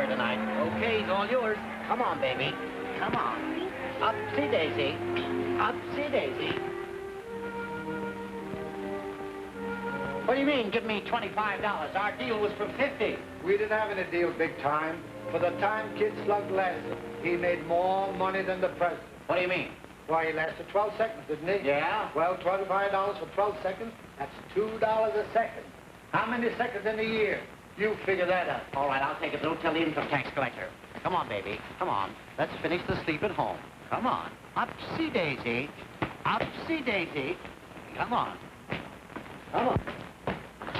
her tonight. Okay, it's all yours. Come on, baby. Come on. Upsy daisy. Upsy daisy. What do you mean, give me $25? Our deal was for $50. We didn't have any deal big time. For the time Kid slugged lasted, he made more money than the president. What do you mean? Why, he lasted 12 seconds, didn't he? Yeah. Well, $25 for 12 seconds, that's $2 a second. How many seconds in a year? You figure that out. All right, I'll take it, but don't tell the income tax collector. Come on, baby. Come on. Let's finish the sleep at home. Come on. Upsy daisy. Upsy daisy. Come on. Come on.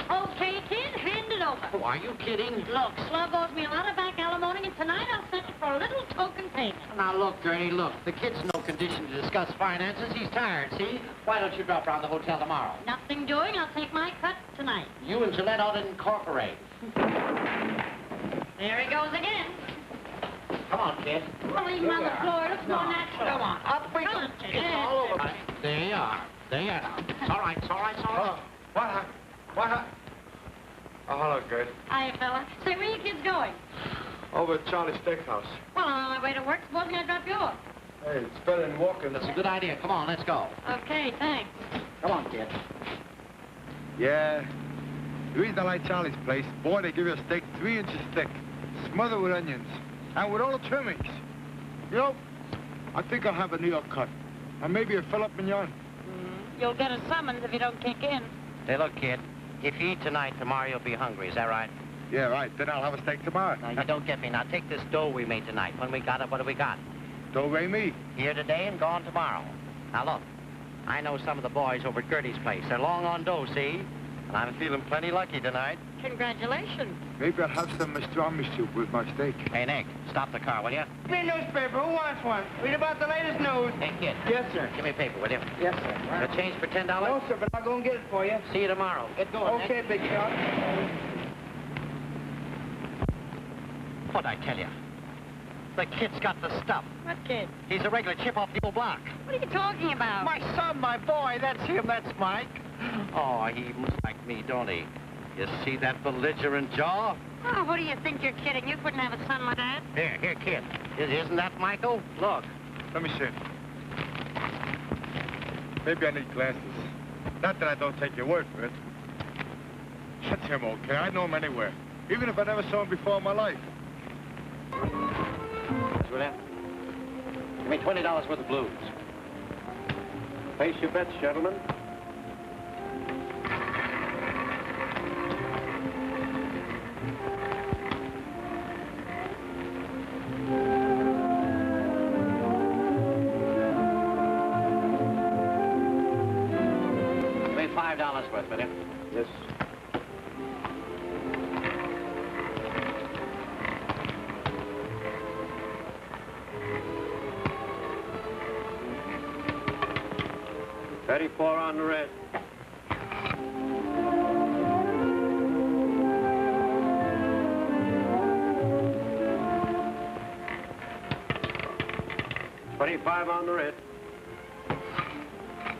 Okay, kid, hand it over. Oh, are you kidding? Look, Slug owes me a lot of back alimony, and tonight I'll settle for a little token payment. Now, look, Gurney, look. The kid's in no condition to discuss finances. He's tired, see? Why don't you drop around the hotel tomorrow? Nothing doing. I'll take my cut tonight. You and Gillette ought to incorporate. There he goes again. Come on, kid. Well, leave him on the floor. It looks more natural. Come on, up we go. Come on, kid. It's all over. There you are. There you are. It's all right, it's all right, it's all right. What? Oh, hello, Gert. Hiya, fella. Say, where you kids going? Over at Charlie's Steakhouse. Well, I'm on my way to work. Supposing I drop you off. Hey, it's better than walking. That's a good idea. Come on, let's go. Okay, thanks. Come on, kid. Yeah. The reason I like Charlie's place, boy, they give you a steak 3 inches thick, smothered with onions, and with all the trimmings. You know, I think I'll have a New York cut, and maybe a filet mignon. You'll get a summons if you don't kick in. Hey, look, kid. If you eat tonight, tomorrow you'll be hungry. Is that right? Yeah, right. Then I'll have a steak tomorrow. Now, you don't get me. Now, take this dough we made tonight. When we got it, what do we got? Don't weigh me. Here today and gone tomorrow. Now, look. I know some of the boys over at Gertie's place. They're long on dough, see? And I'm feeling plenty lucky tonight. Congratulations. Maybe I'll have some pastrami soup with my steak. Hey, Nick, stop the car, will you? Give me a newspaper. Who wants one? Read about the latest news. Hey, kid. Yes, sir. Give me a paper, will you? Yes, sir. You'll change for $10? No, sir, but I'll go and get it for you. See you tomorrow. Get going, Okay, Nick. big shot. What'd I tell you? The kid's got the stuff. What kid? He's a regular chip off the old block. What are you talking about? My son, my boy, that's him, that's Mike. Oh, he looks like me, don't he? You see that belligerent jaw? Oh, who do you think you're kidding? You couldn't have a son like that. Here, kid. Isn't that Michael? Look. Let me see. Maybe I need glasses. Not that I don't take your word for it. That's him, okay? I know him anywhere. Even if I never saw him before in my life. Will you? Give me $20 worth of blues. Place your bets, gentlemen. Give me $5 worth, will you? Yes. $34 on the red. $25 on the red.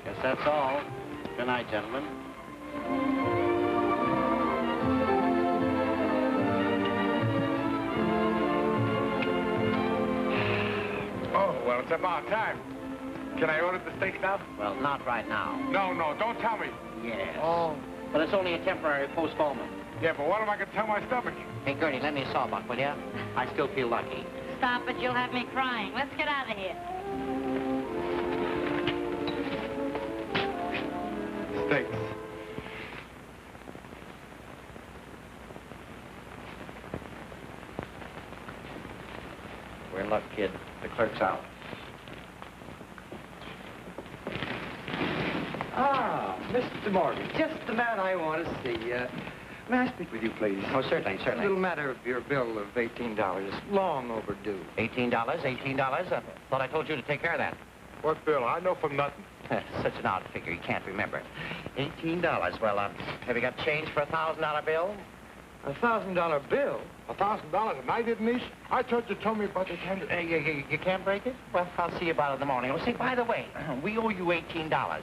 Guess that's all. Good night, gentlemen. Oh, well, it's about time. Can I order the steak now? Well, not right now. No, don't tell me. Yes. Oh. But it's only a temporary postponement. Yeah, but what am I going to tell my stomach? Hey, Gertie, lend me a sawbuck, will you? I still feel lucky. Stop it. You'll have me crying. Let's get out of here. Steaks. We're in luck, kid. The clerk's out. Ah, Mr. Morgan, just the man I want to see. May I speak with you, please? Oh, certainly, A certainly. little matter of your bill of $18. Long overdue. $18? Thought I told you to take care of that. What bill? I know from nothing. Such an odd figure, you can't remember. $18. Well, have you got change for a $1,000 bill? A $1,000 bill? $1,000 and I didn't eat? I thought you told me about the tender. You can't break it? Well, I'll see you about it in the morning. Oh, say, by the way, we owe you $18.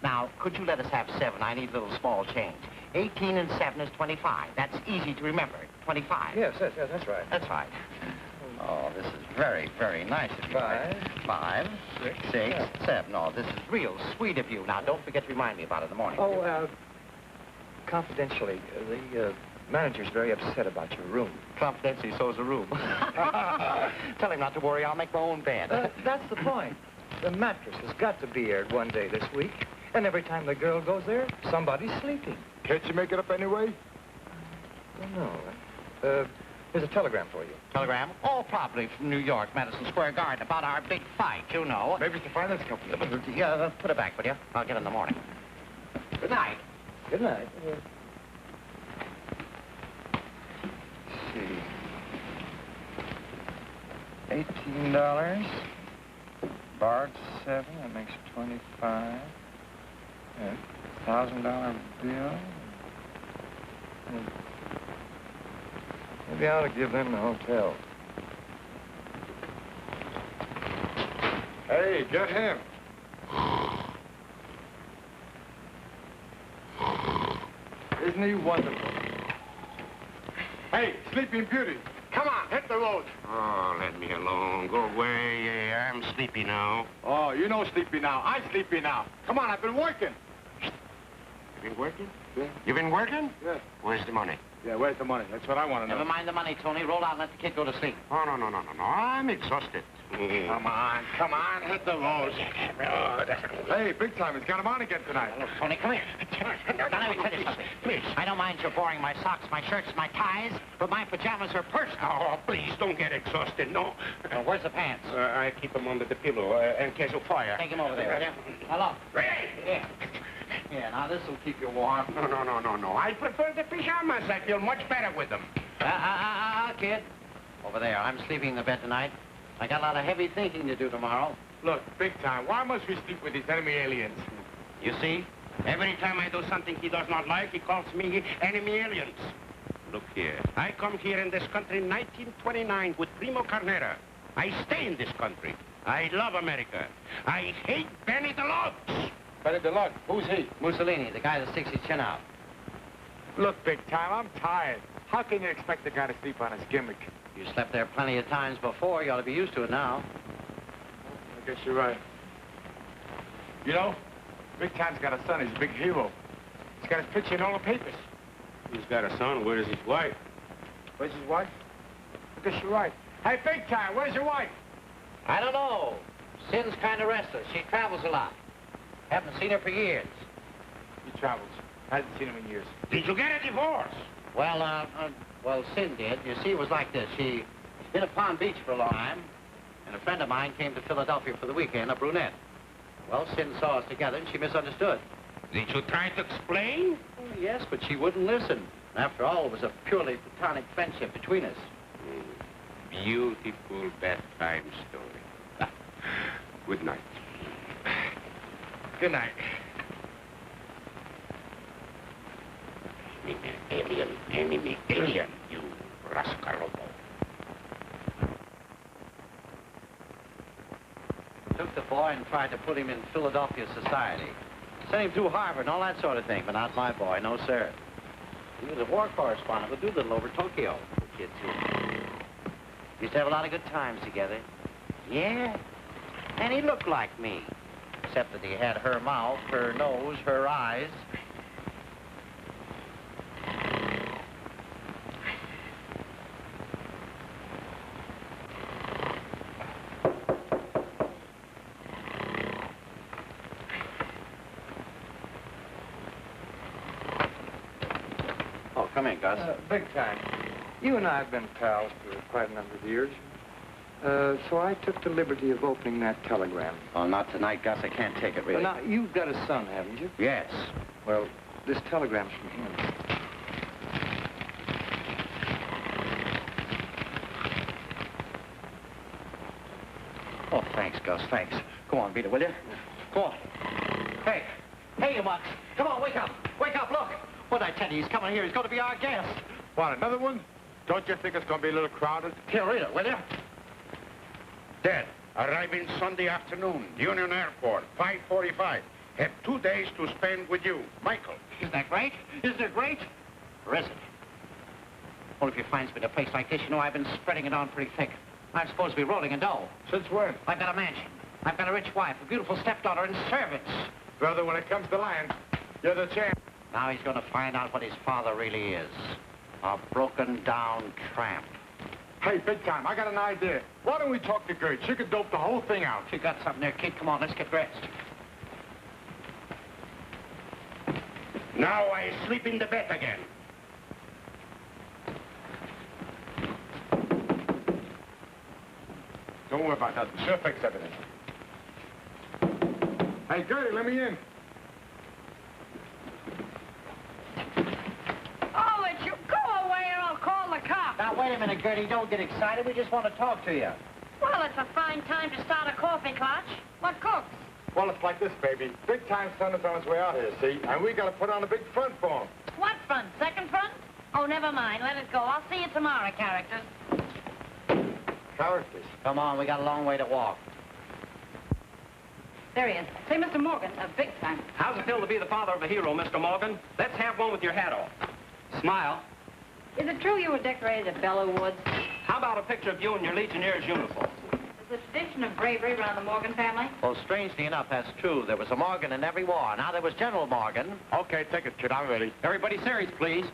Now, could you let us have $7? I need a little small change. 18 and 7 is 25. That's easy to remember. 25. Yes, that's right. That's right. Oh, this is very, very nice of you. 5, 6, 7. Oh, this is real sweet of you. Now, don't forget to remind me about it in the morning. Oh, confidentially, the manager's very upset about your room. Confidentially, so's the room. Tell him not to worry. I'll make my own bed. That's the point. The mattress has got to be aired one day this week. And every time the girl goes there, somebody's sleeping. Can't you make it up anyway? No. Here's a telegram for you. Telegram? Oh, probably from New York, Madison Square Garden, about our big fight, you know. Maybe it's the finance company. Yeah, put it back, will you? I'll get it in the morning. Good night. Good night. Let's see. $18. Borrowed 7, that makes 25. Yeah. $1,000 bill. Maybe I ought to give them the hotel. Hey, get him. Isn't he wonderful? Hey, Sleeping Beauty, come on, hit the road. Oh, let me alone. Go away. I'm sleepy now. Oh, you know sleepy now. I'm sleepy now. Come on, I've been working. You been working? Yeah. You been working? Yeah. Where's the money? Yeah, where's the money? That's what I want to know. Never mind the money, Tony. Roll out and let the kid go to sleep. Oh, no. I'm exhausted. Come on, hit the road. Hey, big time, it's got him on again tonight. Look, Tony, come here. Now, let me tell you something. Please. I don't mind you boring my socks, my shirts, my ties, but my pajamas are personal. Oh, please, don't get exhausted, no. Well, where's the pants? I keep them under the pillow in case of fire. Take him over there, will you? Hello. Yeah. Yeah, now this will keep you warm. No. I prefer the pajamas. I feel much better with them. Kid. Over there. I'm sleeping in the bed tonight. I got a lot of heavy thinking to do tomorrow. Look, big time, why must we sleep with these enemy aliens? You see? Every time I do something he does not like, he calls me enemy aliens. Look here. I come here in this country in 1929 with Primo Carnera. I stay in this country. I love America. I hate Benny DeLuxe. Better the luck. Who's he? Mussolini, the guy that sticks his chin out. Look, big time, I'm tired. How can you expect the guy to sleep on his gimmick? You slept there plenty of times before. You ought to be used to it now. I guess you're right. You know, Big Time's got a son. He's a big hero. He's got his picture in all the papers. He's got a son. Where is his wife? Where's his wife? I guess you're right. Hey, Big Time, where's your wife? I don't know. Sin's kind of restless. She travels a lot. Haven't seen her for years. He travels. Hasn't seen him in years. Did you get a divorce? Well, Sin did. You see, it was like this. She'd been at Palm Beach for a long time, and a friend of mine came to Philadelphia for the weekend, a brunette. Well, Sin saw us together, and she misunderstood. Did you try to explain? Oh, yes, but she wouldn't listen. After all, it was a purely platonic friendship between us. Beautiful bedtime story. Good night. Good night. Enemy alien, you rascal. Took the boy and tried to put him in Philadelphia society. Sent him through Harvard and all that sort of thing, but not my boy, no, sir. He was a war correspondent with Doolittle over Tokyo, the kid, too. Used to have a lot of good times together. Yeah, and he looked like me, except that he had her mouth, her nose, her eyes. Oh, come in, Gus. Big Time. You and I have been pals for quite a number of years. So I took the liberty of opening that telegram. Oh, not tonight, Gus. I can't take it, really. Now, you've got a son, haven't you? Yes. Well, this telegram's from him. Oh, thanks, Gus, thanks. Go on, beat it, will you? Go on. Hey, you mucks. Come on, wake up. Wake up, look. What'd I tell you? He's coming here. He's going to be our guest. What, another one? Don't you think it's going to be a little crowded? Here, read it, will you? Dead. Arriving Sunday afternoon. Union Airport. 5:45. have 2 days to spend with you, Michael. Isn't that great? Isn't it great? Or is it? Well, if you finds me in a place like this, you know I've been spreading it on pretty thick. I'm supposed to be rolling in dough. Since when? I've got a mansion. I've got a rich wife, a beautiful stepdaughter, and servants. Brother, when it comes to lying, you're the champ. Now he's going to find out what his father really is. A broken-down tramp. Hey, big time, I got an idea. Why don't we talk to Gert? She could dope the whole thing out. You got something there, kid? Come on, let's get dressed. Now I sleep in the bed again. Don't worry about that. She'll fix everything. Hey, Gertie, let me in. Oh, it's you. Go away or I'll call the cops. Now, wait a minute, Gertie. Don't get excited. We just want to talk to you. Well, it's a fine time to start a coffee clutch. What cooks? Well, it's like this, baby. Big time son is on his way out here, see? And we got to put on a big front for him. What front? Second front? Oh, never mind. Let it go. I'll see you tomorrow, characters. Characters. Come on, we got a long way to walk. There he is. Say, Mr. Morgan, a big time. How's it feel to be the father of a hero, Mr. Morgan? Let's have one with your hat off. Smile. Is it true you were decorated at Belleau Woods? How about a picture of you in your Legionnaire's uniform? Is the tradition of bravery around the Morgan family? Well, strangely enough, that's true. There was a Morgan in every war. Now, there was General Morgan. Okay, take it, kid. I'm ready. Everybody serious, please.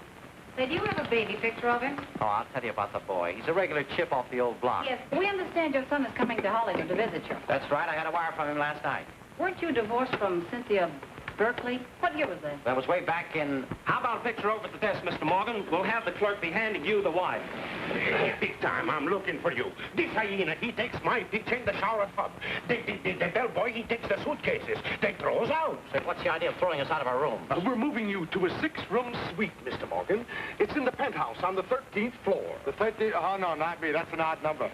Say, do you have a baby picture of him? Oh, I'll tell you about the boy. He's a regular chip off the old block. Yes. We understand your son is coming to Hollywood to visit you. That's right. I had a wire from him last night. Weren't you divorced from Cynthia Berkeley? What year was that? That was way back in... How about a picture over at the desk, Mr. Morgan? We'll have the clerk be handing you the wife. Hey, big time, I'm looking for you. This hyena, he takes my ditch in the shower tub. The bellboy, he takes the suitcases. They throw us out. Say, what's the idea of throwing us out of our room? We're moving you to a 6-room suite, Mr. Morgan. It's in the penthouse on the 13th floor. The 13th? Oh, no, not me. That's an odd number.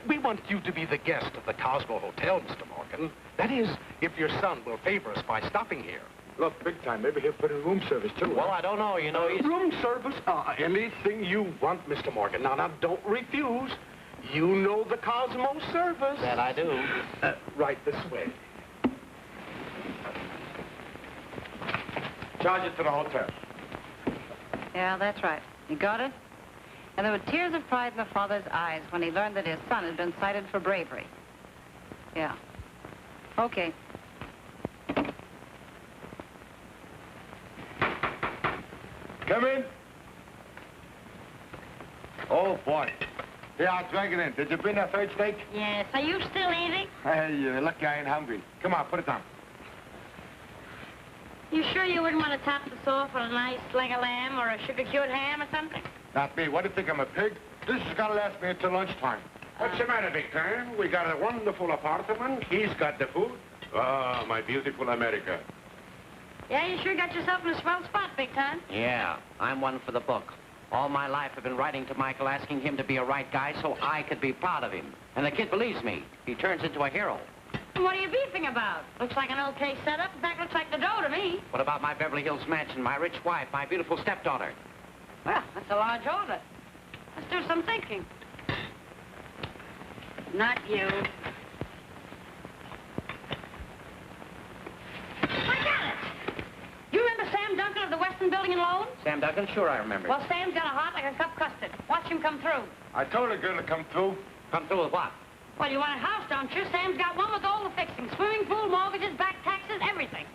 We want you to be the guest of the Cosmo Hotel, Mr. Morgan. That is, if your son will favor us by stopping here. Look, big time. Maybe he'll put in room service, too. Well, I don't know. You know, he's... Room service? Anything you want, Mr. Morgan. Now, don't refuse. You know the Cosmo service. That I do. Right this way. Charge it to the hotel. Yeah, that's right. You got it? And there were tears of pride in the father's eyes when he learned that his son had been cited for bravery. Yeah. Okay. Come in. Oh, boy. Here, I'll drag it in. Did you bring that third steak? Yes. Are you still eating? Hey, lucky I ain't hungry. Come on, put it down. You sure you wouldn't want to top this off with a nice leg of lamb or a sugar-cured ham or something? Not me. What do you think, I'm a pig? This is gonna last me until lunchtime. What's the matter, big time? We got a wonderful apartment. He's got the food. Ah, my beautiful America. Yeah, you sure got yourself in a swell spot, big time. Yeah, I'm one for the book. All my life I've been writing to Michael, asking him to be a right guy so I could be proud of him. And the kid believes me. He turns into a hero. What are you beefing about? Looks like an okay setup. In fact, looks like the dough to me. What about my Beverly Hills mansion, my rich wife, my beautiful stepdaughter? Well, that's a large order. Let's do some thinking. Not you. I got it! You remember Sam Duncan of the Western Building and Loan? Sam Duncan? Sure, I remember. Well, Sam's got a heart like a cup custard. Watch him come through. I told the girl to come through. Come through with what? Well, you want a house, don't you? Sam's got one with all the fixings. Swimming pool, mortgages, back taxes, everything.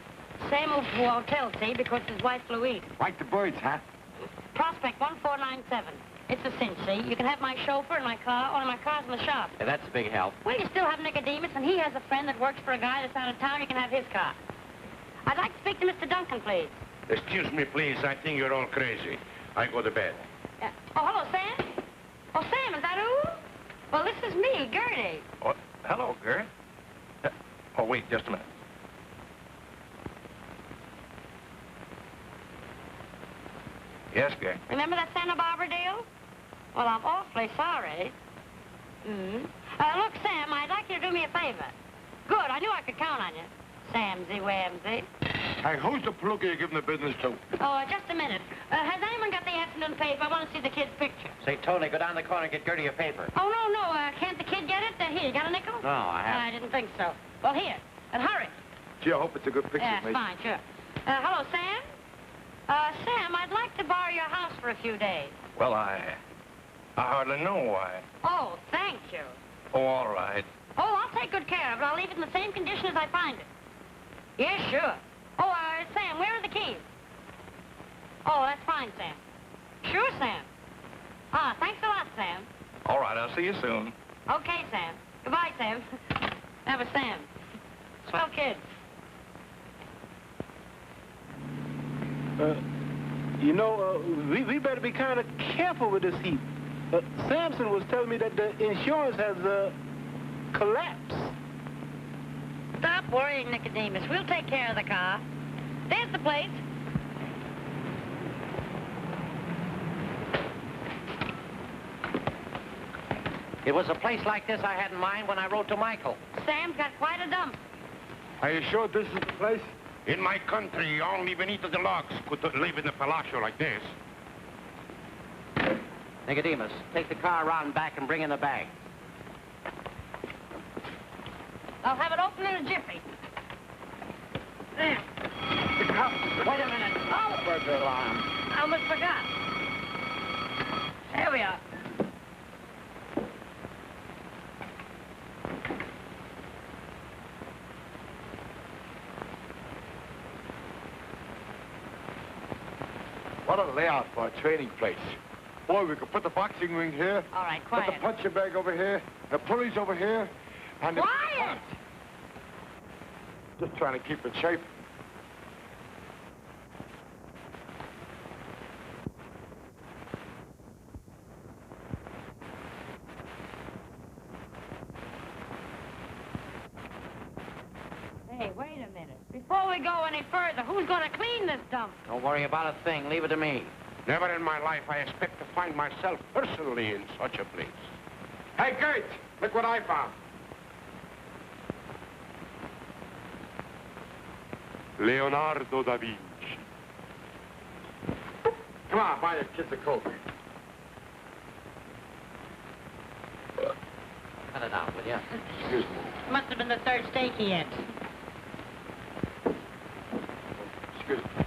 Sam moved to a hotel, see, because his wife Louise. Like the birds, huh? Prospect 1497. It's a cinch, see? You can have my chauffeur and my car, or my car's in the shop. Yeah, that's a big help. Well, you still have Nicodemus, and he has a friend that works for a guy that's out of town. You can have his car. I'd like to speak to Mr. Duncan, please. Excuse me, please. I think you're all crazy. I go to bed. Oh, hello, Sam? Oh, Sam, is that who? Well, this is me, Gertie. Oh, hello, Gert. Oh, wait, just a minute. Yes, Gert. Remember that Santa Barbara deal? Well, I'm awfully sorry. Look, Sam, I'd like you to do me a favor. Good, I knew I could count on you. Samsy Wamsy. Hey, who's the palooka you're giving the business to? Oh, just a minute. Has anyone got the afternoon paper? I want to see the kid's picture. Say, Tony, go down the corner and get Gertie a paper. Oh, no. Can't the kid get it? Here, you got a nickel? No, I haven't. I didn't think so. Well, here. And hurry. Gee, I hope it's a good picture, Yeah, mate. fine, sure. Hello, Sam? Sam, I'd like to borrow your house for a few days. Well, I hardly know why. Oh, thank you. Oh, all right. Oh, I'll take good care of it. I'll leave it in the same condition as I find it. Yes, sure. Oh, Sam, where are the keys? Oh, that's fine, Sam. Sure, Sam. Ah, thanks a lot, Sam. All right, I'll see you soon. Okay, Sam. Goodbye, Sam. That was Sam. Swell kid. We better be kind of careful with this heat. Samson was telling me that the insurance has collapsed. Stop worrying, Nicodemus. We'll take care of the car. There's the plate. It was a place like this I had in mind when I wrote to Michael. Sam's got quite a dump. Are you sure this is the place? In my country, only Benito de Logs could live in a palazzo like this. Nicodemus, take the car around back and bring in the bag. I'll have it open in a jiffy. There. Wait a minute. Oh, burglar alarm. I almost forgot. There we are. What a layout for a training place. Boy, we could put the boxing ring here. All right, Put quiet. the punching bag over here. The pulleys over here. And the... Quiet! Just trying to keep in shape. Hey, wait a minute. Before we go any further, who's going to clean this dump? Don't worry about a thing. Leave it to me. Never in my life I expect to find myself personally in such a place. Hey, Gert, look what I found. Leonardo da Vinci. Come on, buy your kids a Coke. Cut it out, will you? Excuse me. Must have been the third steak he ate. Excuse me.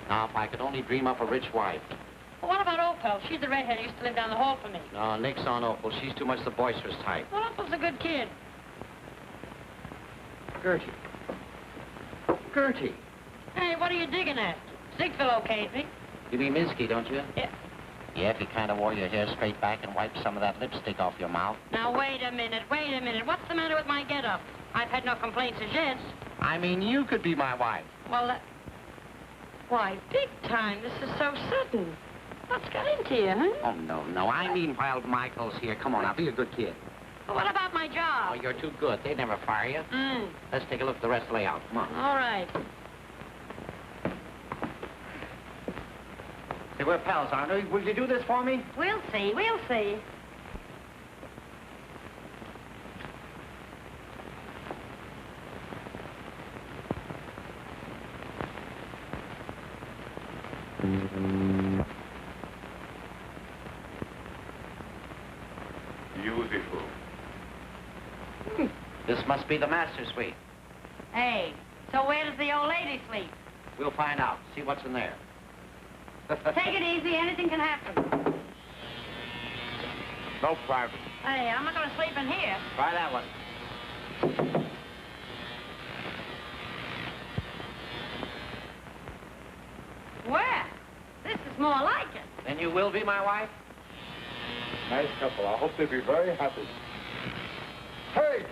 Now, if I could only dream up a rich wife. Well, what about Opal? She's the redhead who used to live down the hall from me. No, nix on Opal. She's too much the boisterous type. Well, Opal's a good kid. Gertie. Gertie. Hey, what are you digging at? Ziegfeld okayed me. You mean Minsky, don't you? Yeah. Yeah, if you kind of wore your hair straight back and wiped some of that lipstick off your mouth. Now, wait a minute. What's the matter with my get-up? I've had no complaints as yet. I mean, you could be my wife. Well, why, big time. This is so sudden. What's got into you, huh? Oh, no. I mean, while Michael's here. Come on now, be a good kid. Well, what about my Oh, job? you're too good. They'd never fire you. Let's take a look at the rest of the layout. Come on. All right. Hey, we're pals, aren't we? Will you do this for me? We'll see. Beautiful. This must be the master suite. Hey, so where does the old lady sleep? We'll find out. See what's in there. Take it easy. Anything can happen. No private. Hey, I'm not going to sleep in here. Try that one. Where? This is more like it. Then you will be my wife? Nice couple. I hope they'll be very happy. Hey!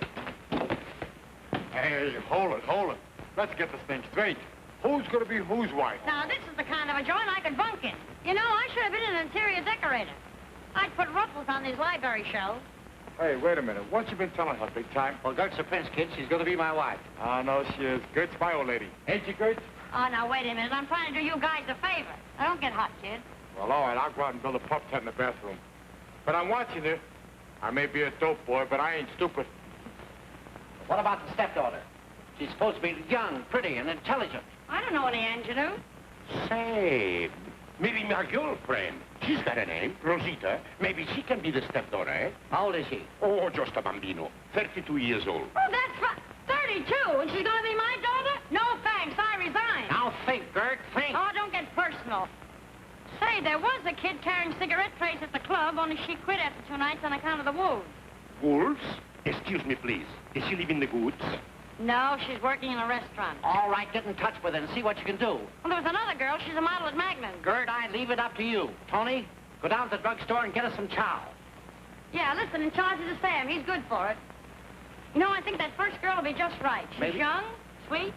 Hey, hold it. Let's get this thing straight. Who's going to be whose wife? Now, this is the kind of a joint I could bunk in. You know, I should have been an interior decorator. I'd put ruffles on these library shelves. Hey, wait a minute. What you been telling her, big time? Well, Gert's a prince, kid. She's going to be my wife. I know she is. Gert's my old lady. Ain't you, Gert? Oh, now, wait a minute. I'm trying to do you guys a favor. Now, don't get hot, kid. Well, all right. I'll go out and build a pup tent in the bathroom. But I'm watching you. I may be a dope boy, but I ain't stupid. What about the stepdaughter? She's supposed to be young, pretty, and intelligent. I don't know any ingenue. Say, maybe my girlfriend. She's got a name, Rosita. Maybe she can be the stepdaughter, eh? How old is she? Oh, just a bambino. 32 years old. Oh, that's right. 32, and she's going to be my daughter? No thanks, I resign. Now think, Gert, think. Oh, don't get personal. Say, there was a kid carrying cigarette trays at the club, only she quit after 2 nights on account of the wolves. Wolves? Excuse me, please. Is she leaving the goods? No, she's working in a restaurant. All right, get in touch with her and see what you can do. Well, there was another girl. She's a model at Magnan. Gert, I leave it up to you. Tony, go down to the drugstore and get us some chow. Yeah, listen, in charge of Sam. He's good for it. You know, I think that first girl will be just right. She's Maybe. young, sweet.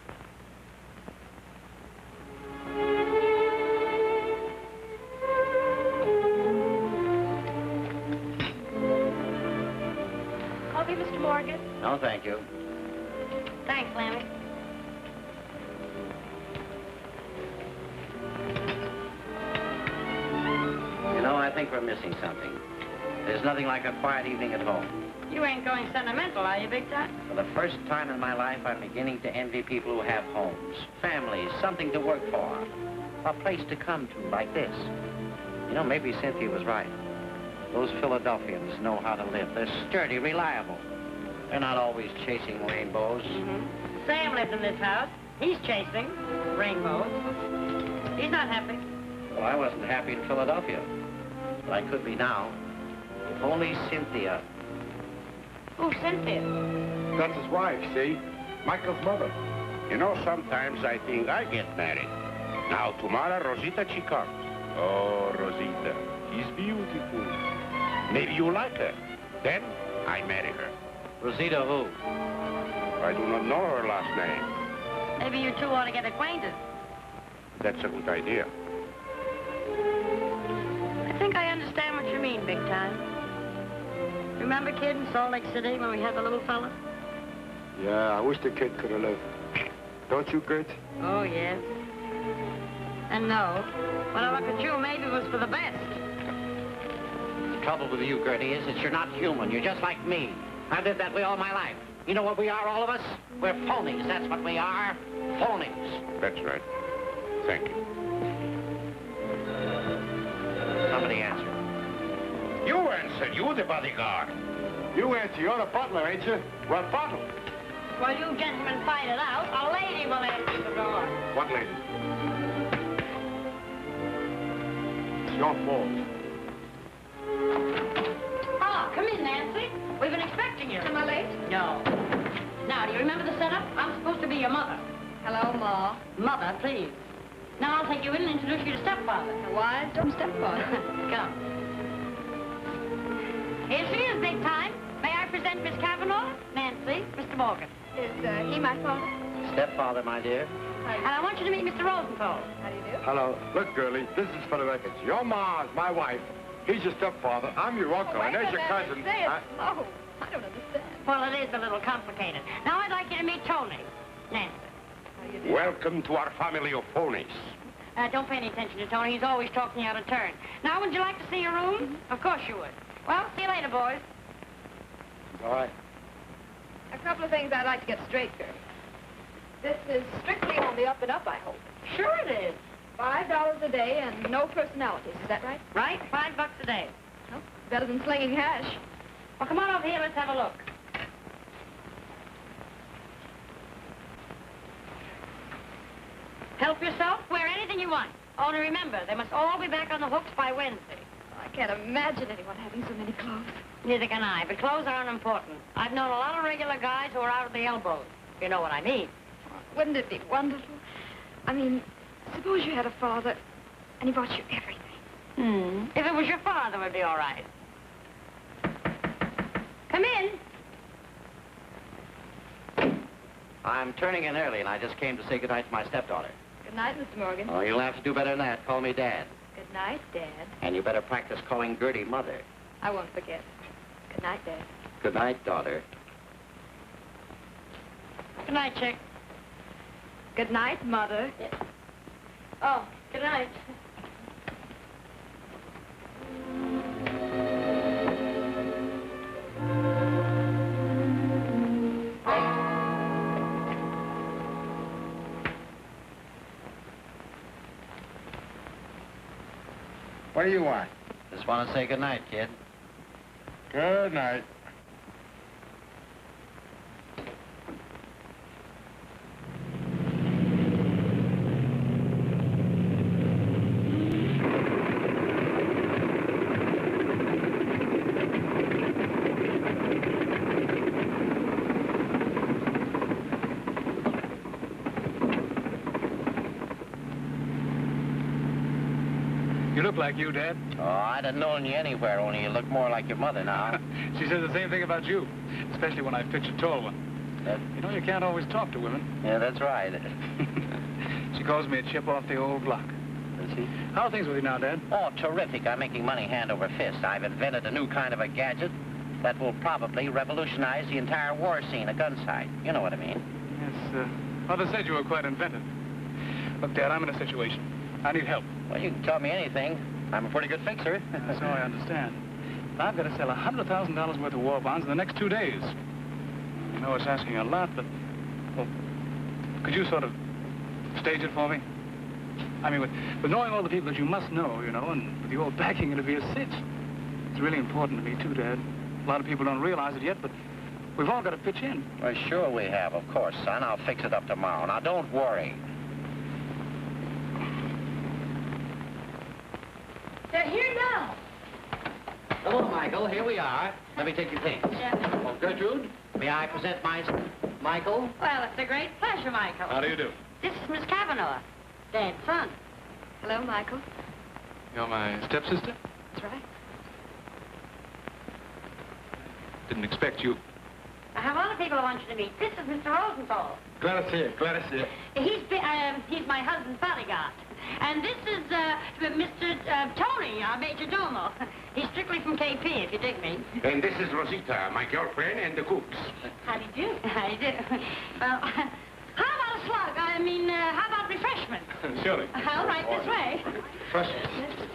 Coffee, Mr. Morgan? No, thank you. Thanks, Lammy. You know, I think we're missing something. There's nothing like a quiet evening at home. You ain't going sentimental, are you, big time? For the first time in my life, I'm beginning to envy people who have homes, families, something to work for, a place to come to like this. You know, maybe Cynthia was right. Those Philadelphians know how to live. They're sturdy, reliable. They're not always chasing rainbows. Sam lives in this house. He's chasing rainbows. He's not happy. Well, I wasn't happy in Philadelphia, but I could be now. If only Cynthia. Oh, Cynthia. That's his wife, see? Michael's mother. You know, sometimes I think I get married. Now, tomorrow, Rosita, she comes. Oh, Rosita, she's beautiful. Maybe you like her. Then, I marry her. Rosita who? I do not know her last name. Maybe you two ought to get acquainted. That's a good idea. I think I understand what you mean, big time. Remember, kid, in Salt Lake City when we had the little fella? Yeah, I wish the kid could have lived. Don't you, Gert? Oh, yes. And no, when I look at you, maybe it was for the best. The trouble with you, Gertie, is that you're not human. You're just like me. I've lived that way all my life. You know what we are, all of us? We're phonies. That's what we are. Phonies. That's right. Thank you. Somebody answer. You answer, you the bodyguard. You answer. You're the butler, ain't you? What butler? While you gentlemen fight it out, a lady will answer the door. What lady? It's your fault. Oh, come in, Nancy. We've been expecting you. Am I late? No. Now, do you remember the setup? I'm supposed to be your mother. Hello, Ma. Mother, please. Now I'll take you in and introduce you to stepfather. A wise, dumb stepfather. Come. Here she is, big time. May I present Miss Cavanaugh, Nancy, Mr. Morgan. Is he my father? Stepfather, my dear. And I want you to meet Mr. Rosenthal. How do you do? Hello. Look, girlie, this is for the records. Your ma is my wife. He's your stepfather. I'm your uncle, and there's your cousin. Say it slow. I don't understand. Well, it is a little complicated. Now I'd like you to meet Tony. Nancy. How do you do? Welcome to our family of phonies. Don't pay any attention to Tony. He's always talking out of turn. Now, would you like to see your room? Of course you would. Well, see you later, boys. All right. A couple of things I'd like to get straight, girl. This is strictly on the up and up, I hope. Sure it is. $5 a day and no personalities, is that right? Right? $5 a day. Well, better than slinging hash. Well, come on over here. Let's have a look. Help yourself. Wear anything you want. Only remember, they must all be back on the hooks by Wednesday. I can't imagine anyone having so many clothes. Neither can I, but clothes are unimportant. I've known a lot of regular guys who are out at the elbows. You know what I mean. Wouldn't it be wonderful? I mean, suppose you had a father and he bought you everything. If it was your father, it would be all right. Come in. I'm turning in early, and I just came to say goodnight to my stepdaughter. Good night, Mr. Morgan. Oh, you'll have to do better than that. Call me Dad. Good night, Dad. And you better practice calling Gertie Mother. I won't forget. Good night, Dad. Good night, daughter. Good night, Chick. Good night, Mother. Oh, good night. What do you want? Just want to say good night, kid. Good night. You look like you, Dad. Oh, I'd have known you anywhere, only you look more like your mother now. She says the same thing about you, especially when I pitch a tall one. You know, you can't always talk to women. Yeah, that's right. She calls me a chip off the old block. Does she? How are things with you now, Dad? Oh, terrific. I'm making money hand over fist. I've invented a new kind of a gadget that will probably revolutionize the entire war scene, a gun sight. You know what I mean. Yes, Mother said you were quite inventive. Look, Dad, I'm in a situation. I need help. Well, you can tell me anything. I'm a pretty good fixer. So I understand. I've got to sell $100,000 worth of war bonds in the next 2 days. I know it's asking a lot, but... Well, could you sort of stage it for me? I mean, with knowing all the people that you must know, you know, and with your backing, it'll be a cinch. It's really important to me, too, Dad. A lot of people don't realize it yet, but we've all got to pitch in. Well, sure we have, of course, son. I'll fix it up tomorrow. Now, don't worry. They're here now. Hello, Michael. Here we are. Let me take your things. Yeah. Oh, Gertrude, may I present my... Michael? Well, it's a great pleasure, Michael. How do you do? This is Miss Kavanaugh, Dad's son. Hello, Michael. You're my stepsister? That's right. Didn't expect you. I have a lot of people I want you to meet. This is Mr. Rosenthal. Glad to see you. Glad to see you. He's my husband's bodyguard. And this is Mr. Tony, our major domo. He's strictly from KP, if you dig me. And this is Rosita, my girlfriend, and the cooks. How do you do? How do you do? Well, how about a slug? How about refreshments? Surely. All right, this way. Refreshments.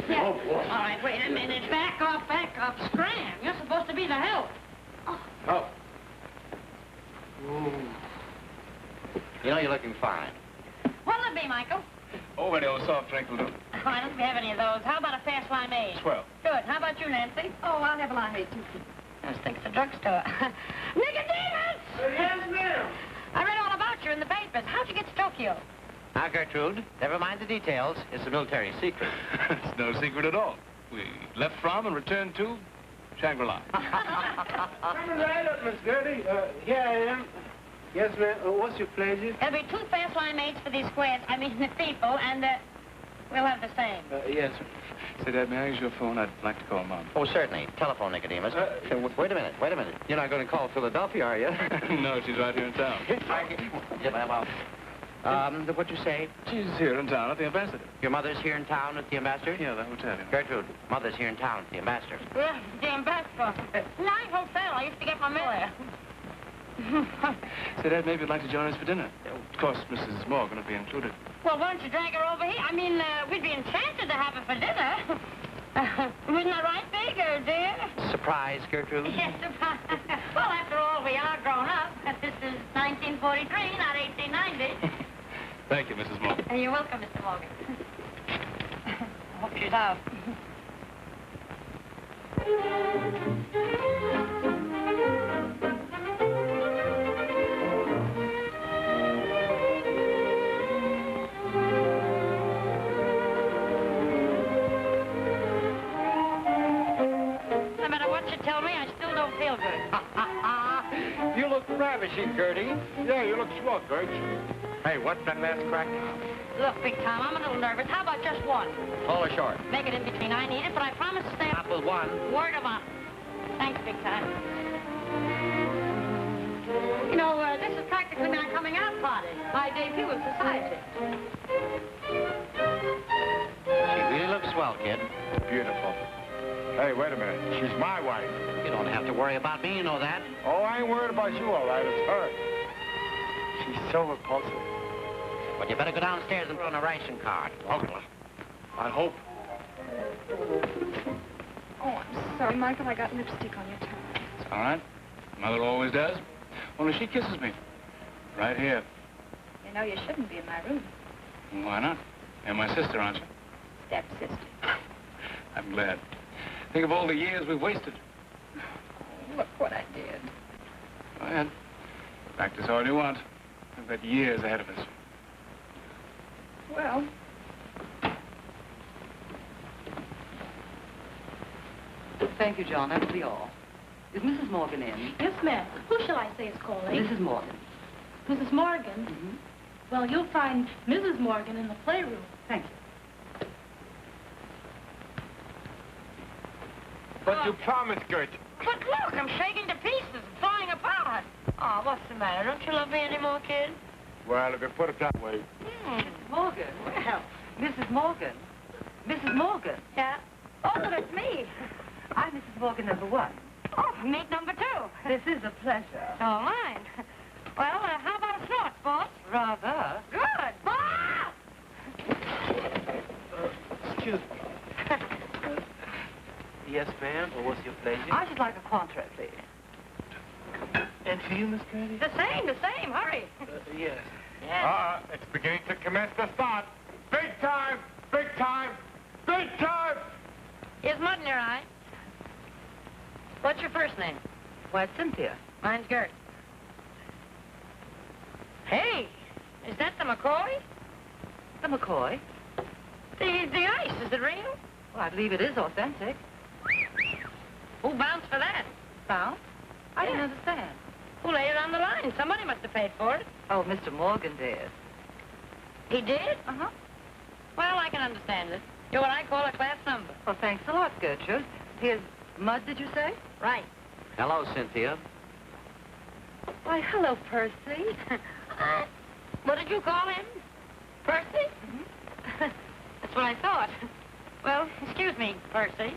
Yeah. Oh, boy. All right, wait a minute. Back off. Scram. You're supposed to be the help. Oh. You know, you're looking fine. What'll it be, Michael? Oh, any old soft drink will do. Oh, I don't have any of those. How about a fast limeade? Swell. Good. How about you, Nancy? Oh, I'll have a limeade, too. I think it's a drugstore. Nicodemus! Yes, ma'am. I read all about you in the papers. How'd you get to Tokyo? Now, Gertrude, never mind the details. It's a military secret. It's no secret at all. We left from and returned to Shangri-La. Coming right up, Miss Gertie. Here I am. Yes, ma'am. What's your pleasure? There'll be 2 fast limeades for these squares. I mean, the people, and we'll have the same. Yes. Say, Dad, may I use your phone? I'd like to call Mom. Oh, certainly. Telephone, Nicodemus. Wait a minute. You're not going to call Philadelphia, are you? No, she's right here in town. What'd you say? She's here in town at the Ambassador. Your mother's here in town at the Ambassador? Yeah, the hotel. Gertrude, mother's here in town at the Ambassador. Yeah, the ambassador. Nice hotel. I used to get my mail there. Say, Dad, maybe you'd like to join us for dinner. Of course, Mrs. Morgan will be included. Well, why don't you drag her over here? We'd be enchanted to have her for dinner. Isn't that right, Big, dear? Surprise, Gertrude? Yes, surprise. Well, after all, we are grown up. This is 1943, not 1890. Thank you, Mrs. Morgan. You're welcome, Mr. Morgan. I hope she's out. No matter what you tell me, I still don't feel good. You look ravishing, Gertie. Yeah, you look swell, Gertrude. Hey, what's that last crack? Look, Big Tom, I'm a little nervous. How about just one? Tall or short? Make it in between. I need it, but I promise to stay up. Up with one. Word of honor. Thanks, Big Time. You know, this is practically my coming out party. My debut in society. She really looks swell, kid. Beautiful. Hey, wait a minute. She's my wife. You don't have to worry about me, you know that. Oh, I ain't worried about you, all right. It's her. She's so repulsive. But you better go downstairs and put on a ration card. Okay. I hope. Oh, I'm sorry, Michael. I got lipstick on your tongue. It's all right. Mother always does. Only she kisses me. Right here. You know, you shouldn't be in my room. Why not? You're my sister, aren't you? Stepsister. I'm glad. Think of all the years we've wasted. Look what I did. Go ahead. Practice all you want. We've got years ahead of us. Well, thank you, John. That'll be all. Is Mrs. Morgan in? Yes, ma'am. Who shall I say is calling? Mrs. Morgan. Mrs. Morgan? Mm-hmm. Well, you'll find Mrs. Morgan in the playroom. Thank you. But you promised, Gert. But look, I'm shaking to pieces and flying apart. Oh, what's the matter? Don't you love me anymore, kid? Well, if you put it that way. Mrs. Morgan. Well, Mrs. Morgan. Mrs. Morgan. Yeah? Oh, but it's me. I'm Mrs. Morgan #1. Oh, meet number 2. This is a pleasure. Oh, mine. Well, how about a snort, boss? Rather. Good. Ah! Excuse me. Yes, ma'am. Well, what's your pleasure? I should like a Cointreau, please. And for you, Miss Curdy? The same. Hurry. Yes. Yeah. It's beginning to commence the start. Big time! Big time! Big time! Here's mud in your eye. What's your first name? Why, it's Cynthia. Mine's Gert. Hey, is that the McCoy? The McCoy. The ice, is it real? Well, I believe it is authentic. Who bounced for that? Bounce? I didn't understand. Who laid it on the line? Somebody must have paid for it. Oh, Mr. Morgan did. He did? Uh-huh. Well, I can understand it. You're what I call a class number. Well, thanks a lot, Gertrude. Here's mud, did you say? Right. Hello, Cynthia. Why, hello, Percy. What did you call him? Percy? Mm-hmm. That's what I thought. Well, excuse me, Percy.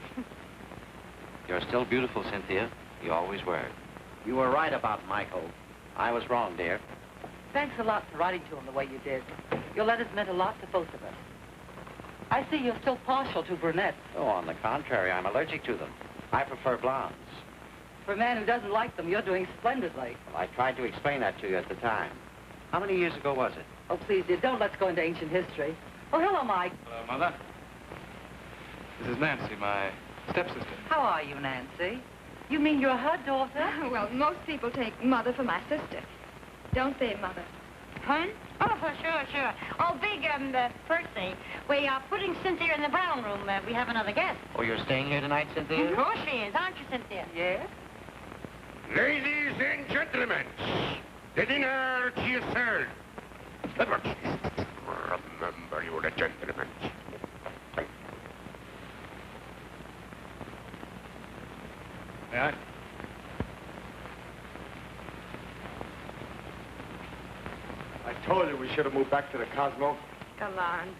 You're still beautiful, Cynthia. You always were. You were right about Michael. I was wrong, dear. Thanks a lot for writing to him the way you did. Your letters meant a lot to both of us. I see you're still partial to brunettes. Oh, on the contrary, I'm allergic to them. I prefer blondes. For a man who doesn't like them, you're doing splendidly. Well, I tried to explain that to you at the time. How many years ago was it? Oh, please, dear, don't let's go into ancient history. Oh, hello, Mike. Hello, Mother. This is Nancy, my stepsister. How are you, Nancy? You mean you're her daughter? Well, most people take Mother for my sister. Don't they, Mother? Huh? Oh, sure. Oh, big, Percy. We are putting Cynthia in the brown room. We have another guest. Oh, you're staying here tonight, Cynthia? Of course she is, aren't you, Cynthia? Yes. Ladies and gentlemen, the dinner is served. Edward, remember you're the gentleman. May I? I told you we should have moved back to the Cosmo. Come on.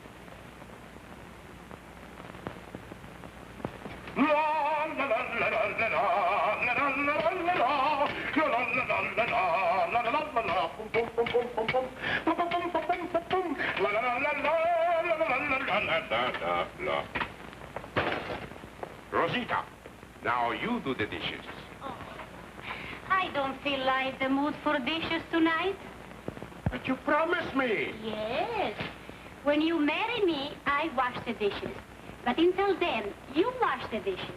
Rosita, now you do the dishes. Oh, I don't feel like the mood for dishes tonight. But you promised me. Yes. When you marry me, I wash the dishes. But until then, you wash the dishes.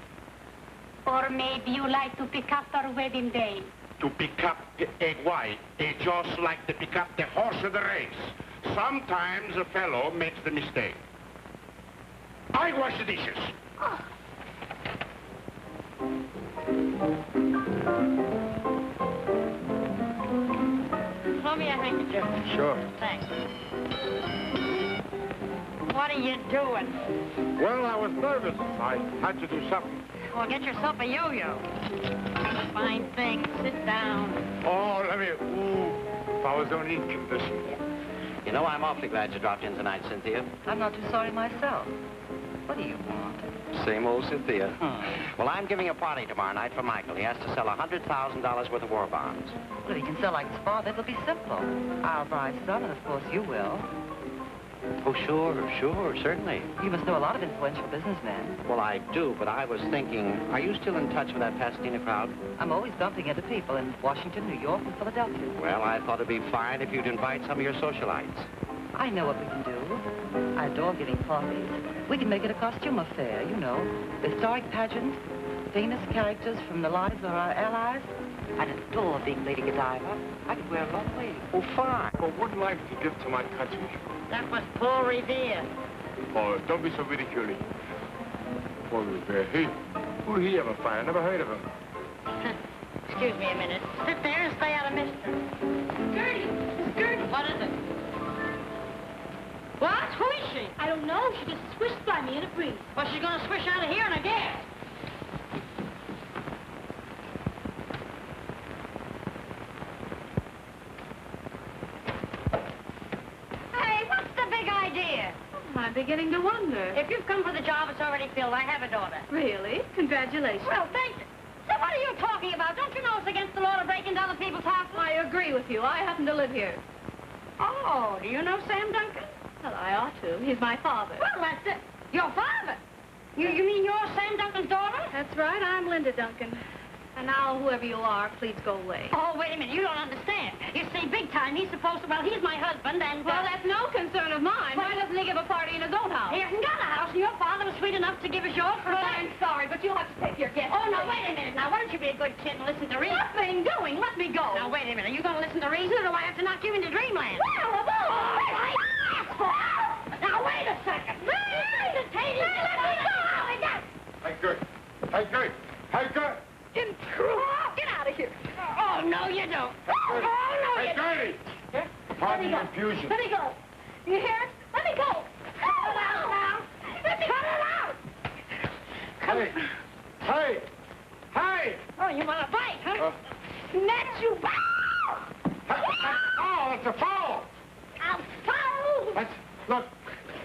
Or maybe you like to pick up our wedding day. To pick up a wife is just like to pick up the horse of the race. Sometimes a fellow makes the mistake. I wash the dishes. Oh. Throw me a handkerchief. Sure. Thanks. What are you doing? Well, I was nervous. I had to do something. Well, get yourself a yo-yo. Fine thing. Sit down. Oh, let me... Ooh, if I was only in condition. You know, I'm awfully glad you dropped in tonight, Cynthia. I'm not too sorry myself. What do you want? Same old Cynthia. Well, I'm giving a party tomorrow night for Michael. He has to sell $100,000 worth of war bonds. Well, if he can sell like his father, it'll be simple. I'll buy some, and of course you will. Oh, sure, certainly. You must know a lot of influential businessmen. Well, I do, but I was thinking, are you still in touch with that Pasadena crowd? I'm always bumping into people in Washington, New York, and Philadelphia. Well, I thought it'd be fine if you'd invite some of your socialites. I know what we can do. I adore giving parties. We can make it a costume affair, you know. Historic pageant, famous characters from the lives of our allies. I'd adore being Lady Godiva. I could wear a long wig. Oh, fine. But wouldn't like to give to my country. That was Paul Revere. Oh, don't be so ridiculous. Paul Revere, who'd he ever find? I never heard of him. Excuse me a minute. Sit there and stay out of mischief. Gertie! Miss Gertie! What is it? What? Who is she? I don't know. She just swished by me in a breeze. Well, she's gonna swish out of here in a gale. Hey, what's the big idea? I'm beginning to wonder. If you've come for the job, it's already filled. I have a daughter. Really? Congratulations. Well, thank you. So what are you talking about? Don't you know it's against the law to break into other people's houses? I agree with you. I happen to live here. Oh, do you know Sam Duncan? Well, I ought to. He's my father. Well, that's it. Your father? You mean you're Sam Duncan's daughter? That's right. I'm Linda Duncan. And now, whoever you are, please go away. Oh, wait a minute. You don't understand. You see, big time, he's supposed to... Well, he's my husband, and... Well, that's no concern of mine. Why doesn't he give a party in his own house? He hasn't got a house, and your father was sweet enough to give us yours for... Well, I'm sorry, but you'll have to take your guess. Oh, no, wait a minute. Now, why don't you be a good kid and listen to reason? Nothing doing. Let me go. Now, wait a minute. Are you going to listen to reason, or do I have to knock you into dreamland? Well, Now, wait a second. Let me go. Hey, good. Hey, good. Hey, good. Intruder. Get out of here. Oh, no, you don't. Oh, no, Hey, you don't. Gertie! Pardon the confusion. Let me go. You hear it? Let me go. Cut it out now. Let me cut it out. Hey! Hey! Hey! Oh, you want to fight, huh? That's you. Oh, it's a foul! I'll foul. That's, look,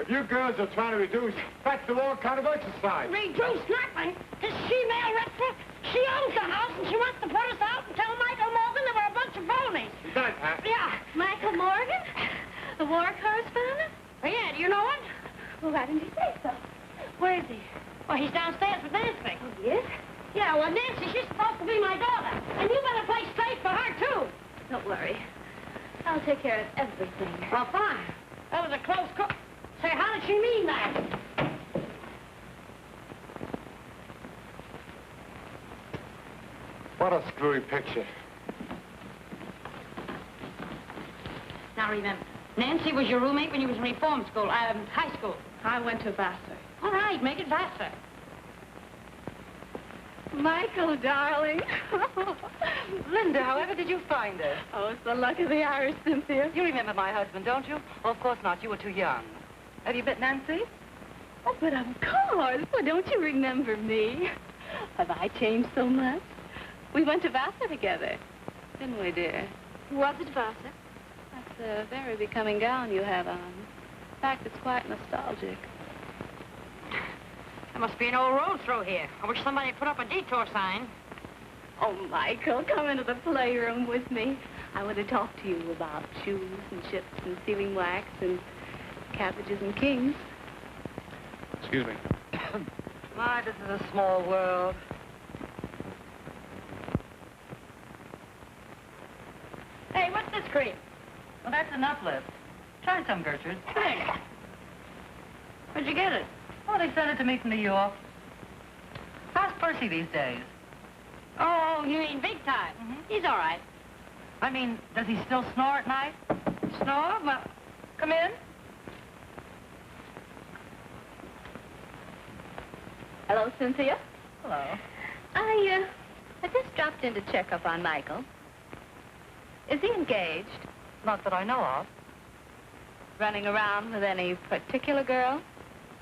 if you girls are trying to reduce, that's the wrong kind of exercise. Reduce nothing. This she-male wrestler, she owns the house, and she wants to put us out and tell Michael Morgan there were a bunch of phonies. She does, huh? Yeah. Michael Morgan? The war correspondent? Oh, yeah, do you know him? Well, why didn't he say so? Where is he? Well, he's downstairs with Nancy. Oh, he is? Yeah, well, Nancy, she's supposed to be my daughter. And you better play straight for her, too. Don't worry. I'll take care of everything. Well, fine. That was a close call. Say, how did she mean that? What a screwy picture. Now, remember, Nancy was your roommate when you was in reform school, high school. I went to Vassar. All right, make it Vassar. Michael, darling. Linda, however did you find her? Oh, it's the luck of the Irish, Cynthia. You remember my husband, don't you? Oh, of course not. You were too young. Have you met Nancy? Oh, but of course. Well, don't you remember me? Have I changed so much? We went to Vassar together, didn't we, dear? Was it Vassar? That's a very becoming gown you have on. In fact, it's quite nostalgic. There must be an old road through here. I wish somebody had put up a detour sign. Oh, Michael, come into the playroom with me. I want to talk to you about shoes and ships and sealing wax and cabbages and kings. Excuse me. My, this is a small world. Hey, what's this cream? Well, that's an uplift. Try some, Gertrude. Thanks. Where'd you get it? Oh, they sent it to me from New York. How's Percy these days? Oh, you mean big time? He's all right. I mean, does he still snore at night? Snore? Well, Come in. Hello, Cynthia. Hello. I just dropped in to check up on Michael. Is he engaged? Not that I know of. Running around with any particular girl?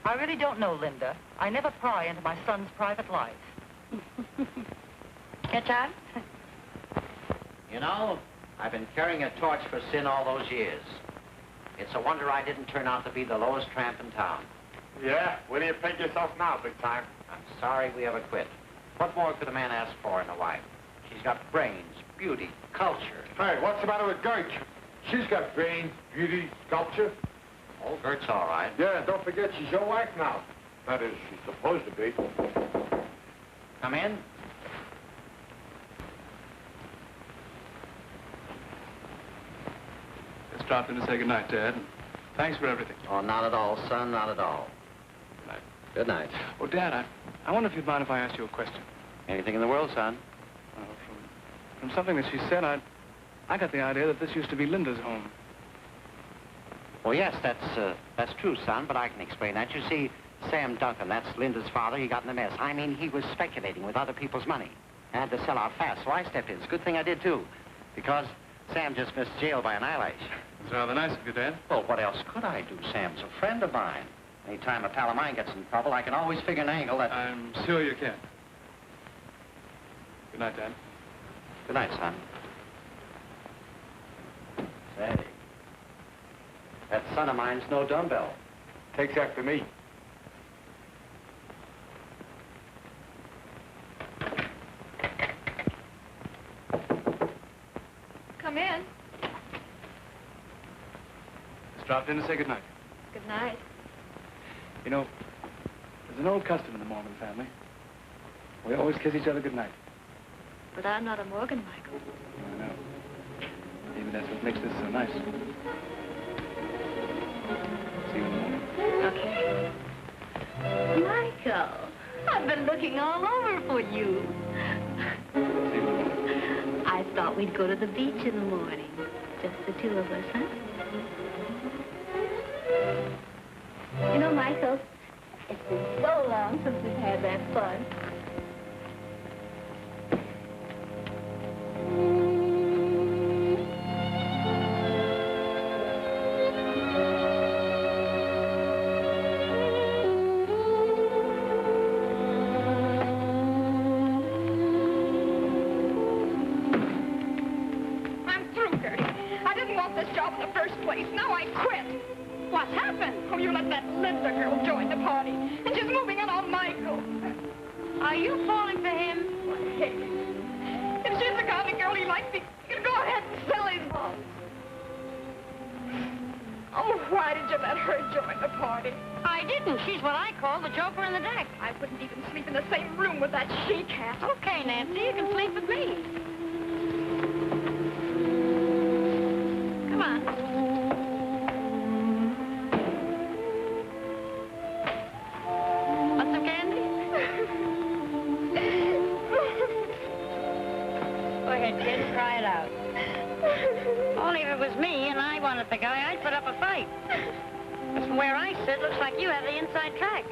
I really don't know, Linda. I never pry into my son's private life. catch on? You know, I've been carrying a torch for sin all those years. It's a wonder I didn't turn out to be the lowest tramp in town. Yeah? Where do you peg yourself now, big time? I'm sorry we ever quit. What more could a man ask for in a wife? She's got brains, beauty, culture. Hey, what's the matter with Gert? She's got brains, beauty, sculpture. Oh, Gert's all right. Yeah, don't forget she's your wife now. That is, she's supposed to be. Come in. Just dropped in to say goodnight, Dad. Thanks for everything. Oh, not at all, son, not at all. Good night. Good night. Oh, Dad, I wonder if you'd mind if I asked you a question. Anything in the world, son? From something that she said, I got the idea that this used to be Linda's home. Well, yes, that's true, son, but I can explain that. You see, Sam Duncan, that's Linda's father, he got in a mess. I mean, he was speculating with other people's money. I had to sell out fast, so I stepped in. It's a good thing I did, too, because Sam just missed jail by an eyelash. It's rather nice of you, Dad. Well, what else could I do? Sam's a friend of mine. Anytime a pal of mine gets in trouble, I can always figure an angle that... I'm sure you can. Good night, Dad. Good night, son. Say, that son of mine's no dumbbell. Takes after me. Come in. Just dropped in to say good night. Good night. You know, there's an old custom in the Morgan family. We always kiss each other good night. But I'm not a Morgan, Michael. I know. Maybe that's what makes this so nice. See you in the morning. Okay. Michael, I've been looking all over for you. See you in the morning. I thought we'd go to the beach in the morning. Just the two of us, huh? You know, Michael, it's been so long since we've had that fun. I'm through, Gertie. I didn't want this job in the first place. Now I quit. What happened? Oh, you let that Linda girl join the party. And she's moving in on Michael. Are you falling for him? Hey, if she's the kind of girl he likes, he can go ahead and sell his bonds. Oh, why did you let her join the party? I didn't. She's what I call the joker in the deck. I wouldn't even sleep in the same room with that she-cat. Okay, Nancy, you can sleep with me. Come on. Want some candy? Go ahead, kid, try it out. Only if it was me and I wanted the guy, I'd put up a fight. But from where I sit, looks like you have the inside track.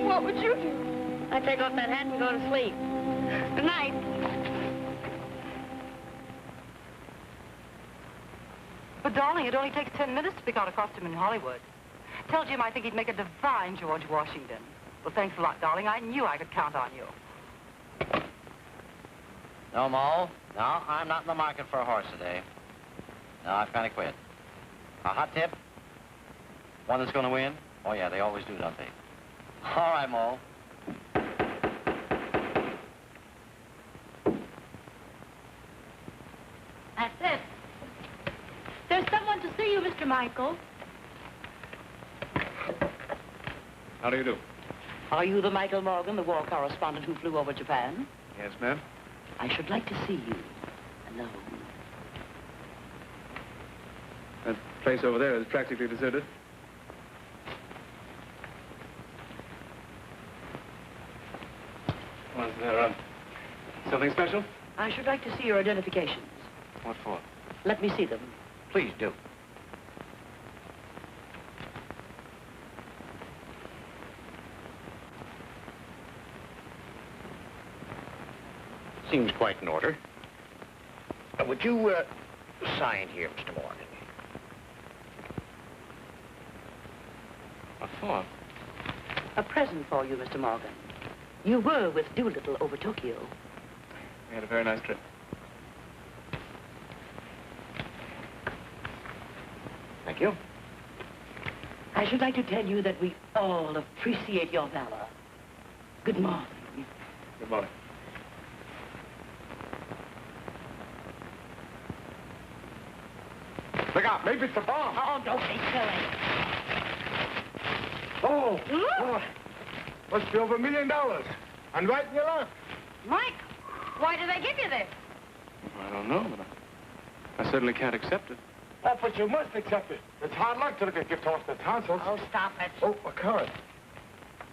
What would you do? I'd take off that hat and go to sleep. Good night. But, darling, it only takes 10 minutes to pick out a costume in Hollywood. Tell Jim I think he'd make a divine George Washington. Well, thanks a lot, darling. I knew I could count on you. No, Mo. No, I'm not in the market for a horse today. No, I've kind of quit. A hot tip? One that's going to win? Oh, yeah, they always do, don't they? All right, Mo. That's it. There's someone to see you, Mr. Michael. How do you do? Are you the Michael Morgan, the war correspondent who flew over Japan? Yes, ma'am. I should like to see you alone. That place over there is practically deserted. Was there something special? I should like to see your identifications. What for? Let me see them. Please do. Seems quite in order. Would you sign here, Mr. Morgan? What for? A present for you, Mr. Morgan. You were with Doolittle over Tokyo. We had a very nice trip. Thank you. I should like to tell you that we all appreciate your valor. Good morning. Good morning. Look out, maybe it's a bomb. Oh, don't be silly. Oh, oh, must be over $1 million. And right in your lap. Mike, why did they give you this? I don't know, but I certainly can't accept it. Oh, but you must accept it. It's hard luck to look at gift horse the tonsils. Oh, stop it. Oh, a card.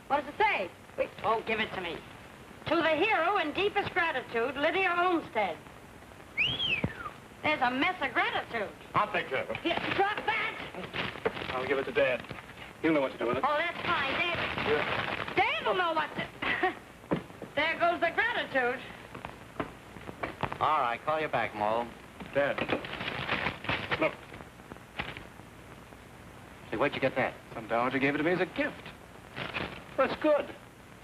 What does it say? Wait. Oh, give it to me. To the hero in deepest gratitude, Lydia Olmsted. There's a mess of gratitude. I'll take care of it. Here, drop that. I'll give it to Dad. He'll know what to do with it. Oh, that's fine. Dad will know what to... There goes the gratitude. All right, call you back, Mo. Dad. Look. Say, where'd you get that? Some dowager gave it to me as a gift. That's good.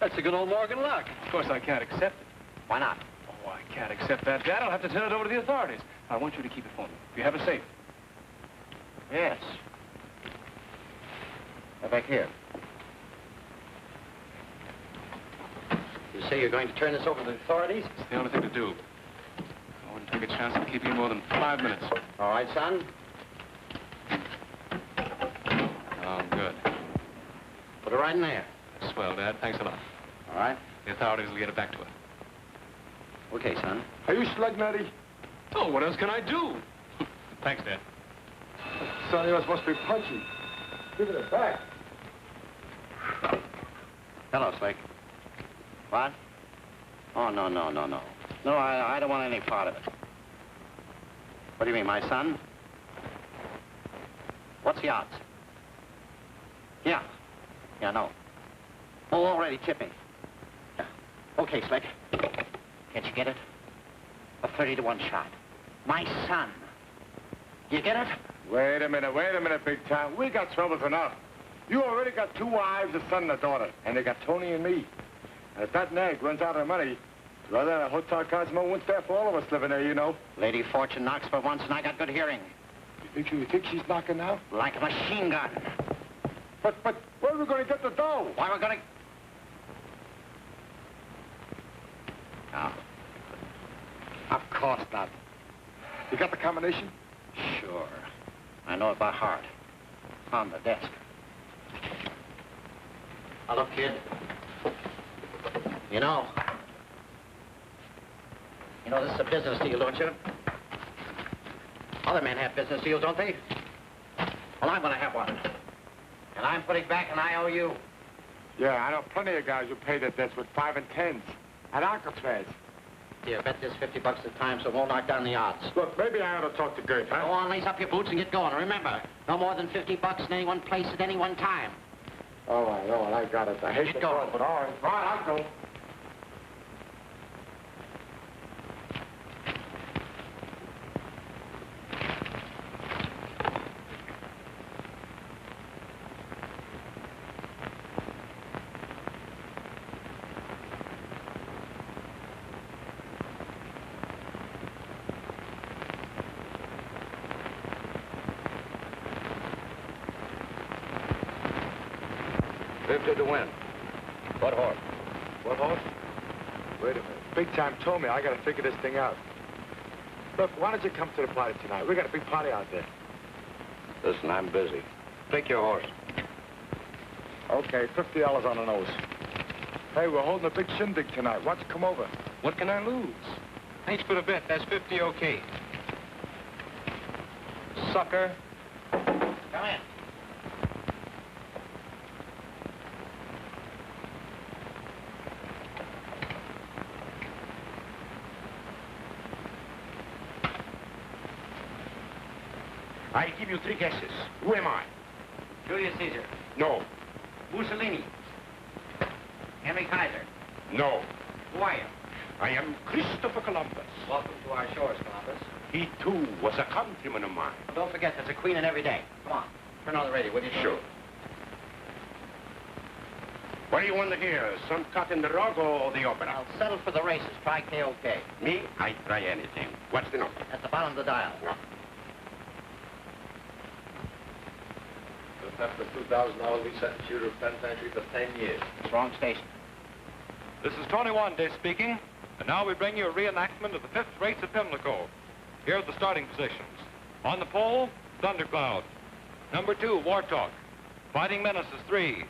That's a good old Morgan luck. Of course, I can't accept it. Why not? Oh, I can't accept that, Dad. I'll have to turn it over to the authorities. I want you to keep it for me. Do you have a safe? Yes. Now, back here. You say you're going to turn this over to the authorities? It's the only thing to do. I wouldn't take a chance of keeping you more than 5 minutes. All right, son. Oh, good. Put it right in there. Swell, Dad. Thanks a lot. All right? The authorities will get it back to her. Okay, son. Are you slug nutty? Oh, what else can I do? Thanks, Dad. Sonny, yours must be punchy. Give it back. Hello, Slick. What? Oh, no. No, I don't want any part of it. What do you mean, my son? What's the odds? Yeah, no. Oh, already tipping. Yeah. Okay, Slick. Can't you get it? A 30-to-1 shot. My son. You get it? Wait a minute, big time. We got troubles enough. You already got 2 wives, a son and a daughter, and they got Tony and me. And if that nag runs out of money, rather than a Hotel Cosmo wouldn't there for all of us living there, you know. Lady Fortune knocks for once, and I got good hearing. You think she's knocking now? Like a machine gun. But where are we going to get the dough? Why, we're going to... Oh. Of course not. You got the combination? Sure. I know it by heart. On the desk. Now, look, kid. You know this is a business deal, don't you? Other men have business deals, don't they? Well, I'm going to have one. And I'm putting back an IOU. Yeah, I know plenty of guys who pay their debts with 5 and 10s. At Alcatraz. Here, bet this $50 a time so it won't knock down the odds. Look, maybe I ought to talk to Gert, huh? Go on, lace up your boots and get going. Remember, no more than $50 in any one place at any one time. All right, I got it. I hate Get to going. go, but all right. All right, I'll go. To win. What horse? What horse? Wait a minute. Big Time told me I got to figure this thing out. Look, why don't you come to the party tonight? We got a big party out there. Listen, I'm busy. Pick your horse. Okay, $50 on the nose. Hey, we're holding a big shindig tonight. Why don't you come over? What can I lose? Thanks for the bet. That's 50 okay. Sucker. Come in. I give you 3 guesses. Who am I? Julius Caesar. No. Mussolini. Henry Kaiser. No. Who are you? I am Christopher Columbus. Welcome to our shores, Columbus. He, too, was a countryman of mine. Well, don't forget, there's a queen in every day. Come on. Turn on the radio, will you? Sure. What do you want to hear? Some cut in the rug or the opera? I'll settle for the races. Try KOK. Me? I try anything. What's the number? At the bottom of the dial. For $2,000, we sentence you to penitentiary for 10 years. It's wrong station. This is Tony Wande speaking, and now we bring you a reenactment of the 5th race at Pimlico. Here are the starting positions. On the pole, Thundercloud. Number 2, War Talk. Fighting Menace is 3.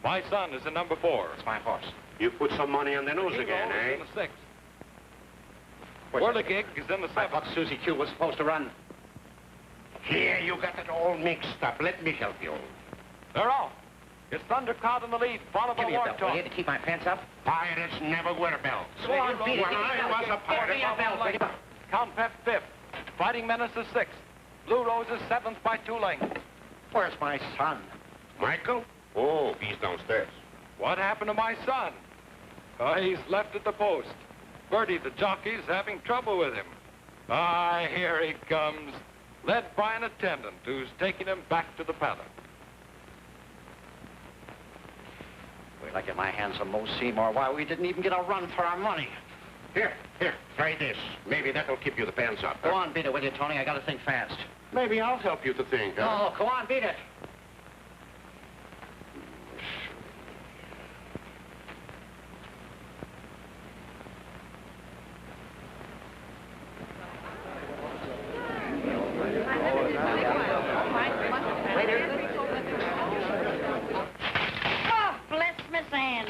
My Son is in number 4. It's my horse. You put some money on the nose again, is eh? in the 6th. Whirligig is in the 7th. I thought Susie Q was supposed to run. Here, you got it all mixed up. Let me help you. They're off. It's Thundercloud in the lead, followed by Give me a belt, will Warthog. you, to keep my pants up? Pirates never wear belts. Go on, beat it. When I was a pirate, Count Pep fifth. Fighting Menace is sixth. Blue Roses seventh by 2 lengths. Where's my son? Michael? Oh, he's downstairs. What happened to my son? He's left at the post. Bertie, the jockey's having trouble with him. Here he comes. Led by an attendant who's taking him back to the paddock. Wait till I get my hands on Mo Seymour. Why, we didn't even get a run for our money. Here, try this. Maybe that'll keep you the pants up. Go on, beat it, will you, Tony? I gotta think fast. Maybe I'll help you to think, huh? Oh, go on, beat it. Oh, bless Miss Ann.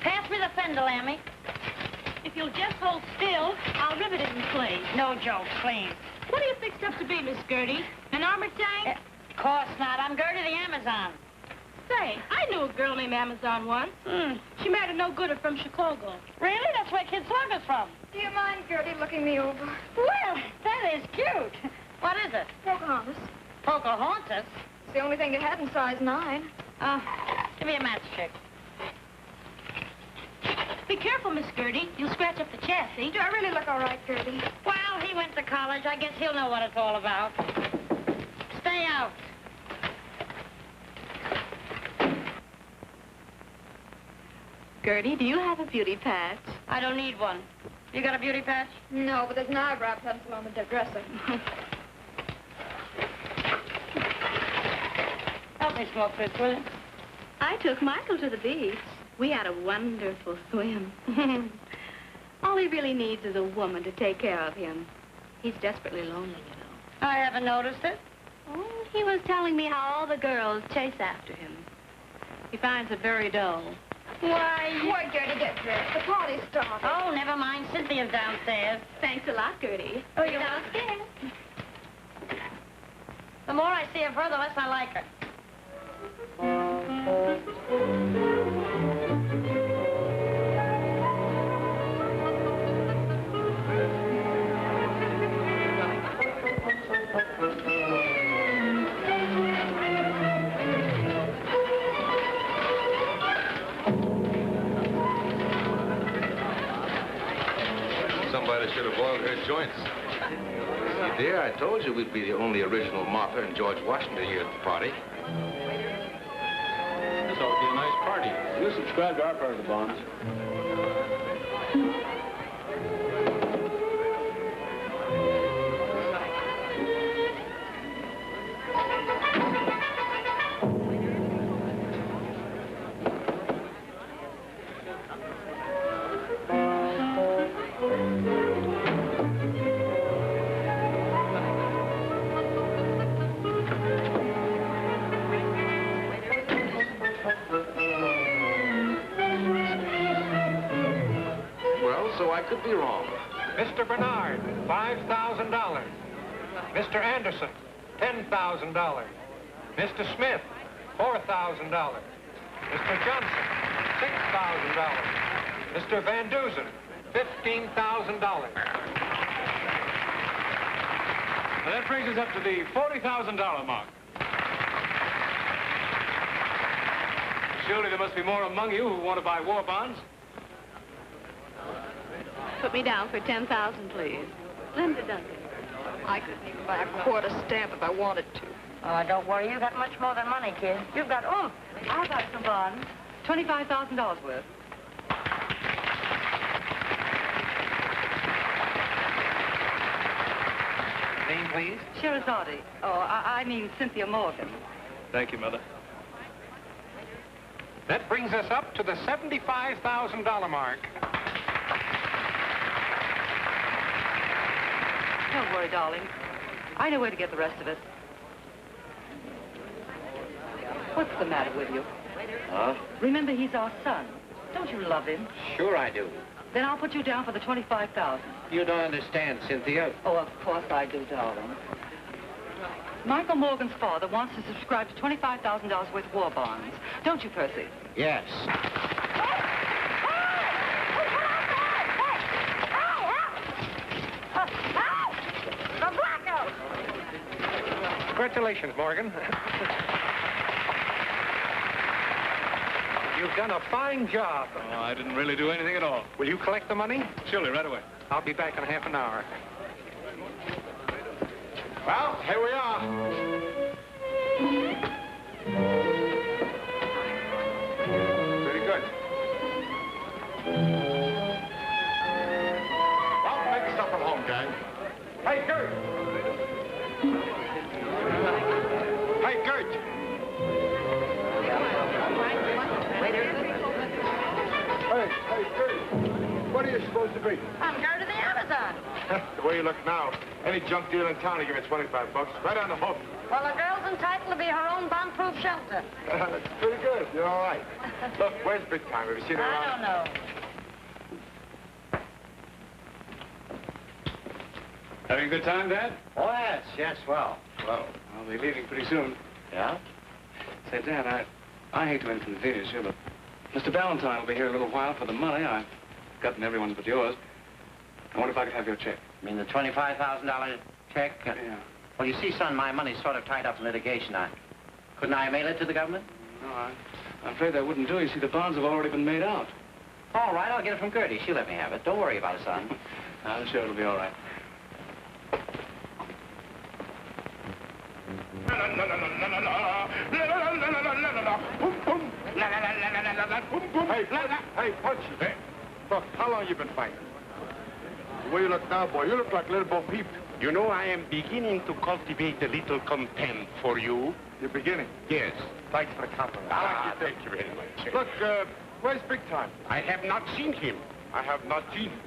Pass me the fender, Lammy. If you'll just hold still, I'll rivet it in place. No joke, please. What are you fixed up to be, Miss Gertie? An armor tank? Of course not. I'm Gertie the Amazon. Say, I knew a girl named Amazon once. She married a no-gooder from Chicago. Really? That's where Kid Slugger's from. Do you mind, Gertie, looking me over? Well, that is cute. What is it? Pocahontas. Pocahontas? It's the only thing you had in size 9. Give me a matchstick. Be careful, Miss Gertie. You'll scratch up the chassis. Do I really look all right, Gertie? Well, he went to college. I guess he'll know what it's all about. Stay out. Gertie, do you have a beauty patch? I don't need one. You got a beauty patch? No, but there's an eyebrow pencil on the dresser. Help me smoke this, will you? I took Michael to the beach. We had a wonderful swim. All he really needs is a woman to take care of him. He's desperately lonely, you know. I haven't noticed it. Oh, he was telling me how all the girls chase after him. He finds it very dull. Why, Gertie, get dressed. The party's started. Oh, never mind. Cynthia's downstairs. Thanks a lot, Gertie. Oh, you're downstairs. The more I see of her, the less I like her. Somebody should have boiled her joints. See, dear, I told you we'd be the only original Martha and George Washington here at the party. This ought to be a nice party. You subscribe to our part of the bonds. So I could be wrong. Mr. Bernard, $5,000. Mr. Anderson, $10,000. Mr. Smith, $4,000. Mr. Johnson, $6,000. Mr. Van Dusen, $15,000. Now, that brings us up to the $40,000 mark. Surely there must be more among you who want to buy war bonds. Put me down for 10,000, please. Linda Duncan. I couldn't even buy a quarter stamp if I wanted to. Oh, don't worry. You got much more than money, kid. You've got oomph. I've got some bonds. $25,000 worth. Name, please? Sherazade. Oh, I mean Cynthia Morgan. Thank you, Mother. That brings us up to the $75,000 mark. Don't worry, darling. I know where to get the rest of it. What's the matter with you? Huh? Remember, he's our son. Don't you love him? Sure I do. Then I'll put you down for the $25,000. You don't understand, Cynthia. Oh, of course I do, darling. Michael Morgan's father wants to subscribe to $25,000 worth of war bonds. Don't you, Percy? Yes. The blackout! Congratulations, Morgan. You've done a fine job. Oh, I didn't really do anything at all. Will you collect the money? Surely, right away. I'll be back in half an hour. Well, here we are. Pretty good. Well, make stuff at home, gang. Hey, Gert! Hey, Gert! Hey, Gert! What are you supposed to be? I'm going to the Amazon. The way you look now, any junk deal in town will give you $25. Right on the hook. Well, the girl's entitled to be her own bomb-proof shelter. That's pretty good. You're all right. Look, where's Big Time? Have you seen her around? I don't know. Having a good time, Dad? Oh, yes, well. I'll be leaving pretty soon. Yeah? Say, Dad, I hate to inconvenience you, but Mr. Ballantyne will be here a little while for the money. I've gotten everyone's but yours. I wonder if I could have your check. You mean the $25,000 check? Yeah. Well, you see, son, my money's sort of tied up in litigation. Couldn't I mail it to the government? No, I'm afraid that wouldn't do. You see, the bonds have already been made out. All right, I'll get it from Gertie. She'll let me have it. Don't worry about it, son. I'm sure it'll be all right. Hey, Blair. Hey, Patsy. Hey. Look, how long you been fighting? The way you look now, boy, you look like little Bo Peep. You know, I am beginning to cultivate a little contempt for you. You're beginning? Yes. Thanks for the compliment. Thank you very much. Look, where's Big Time? I have not seen him. I have not seen him.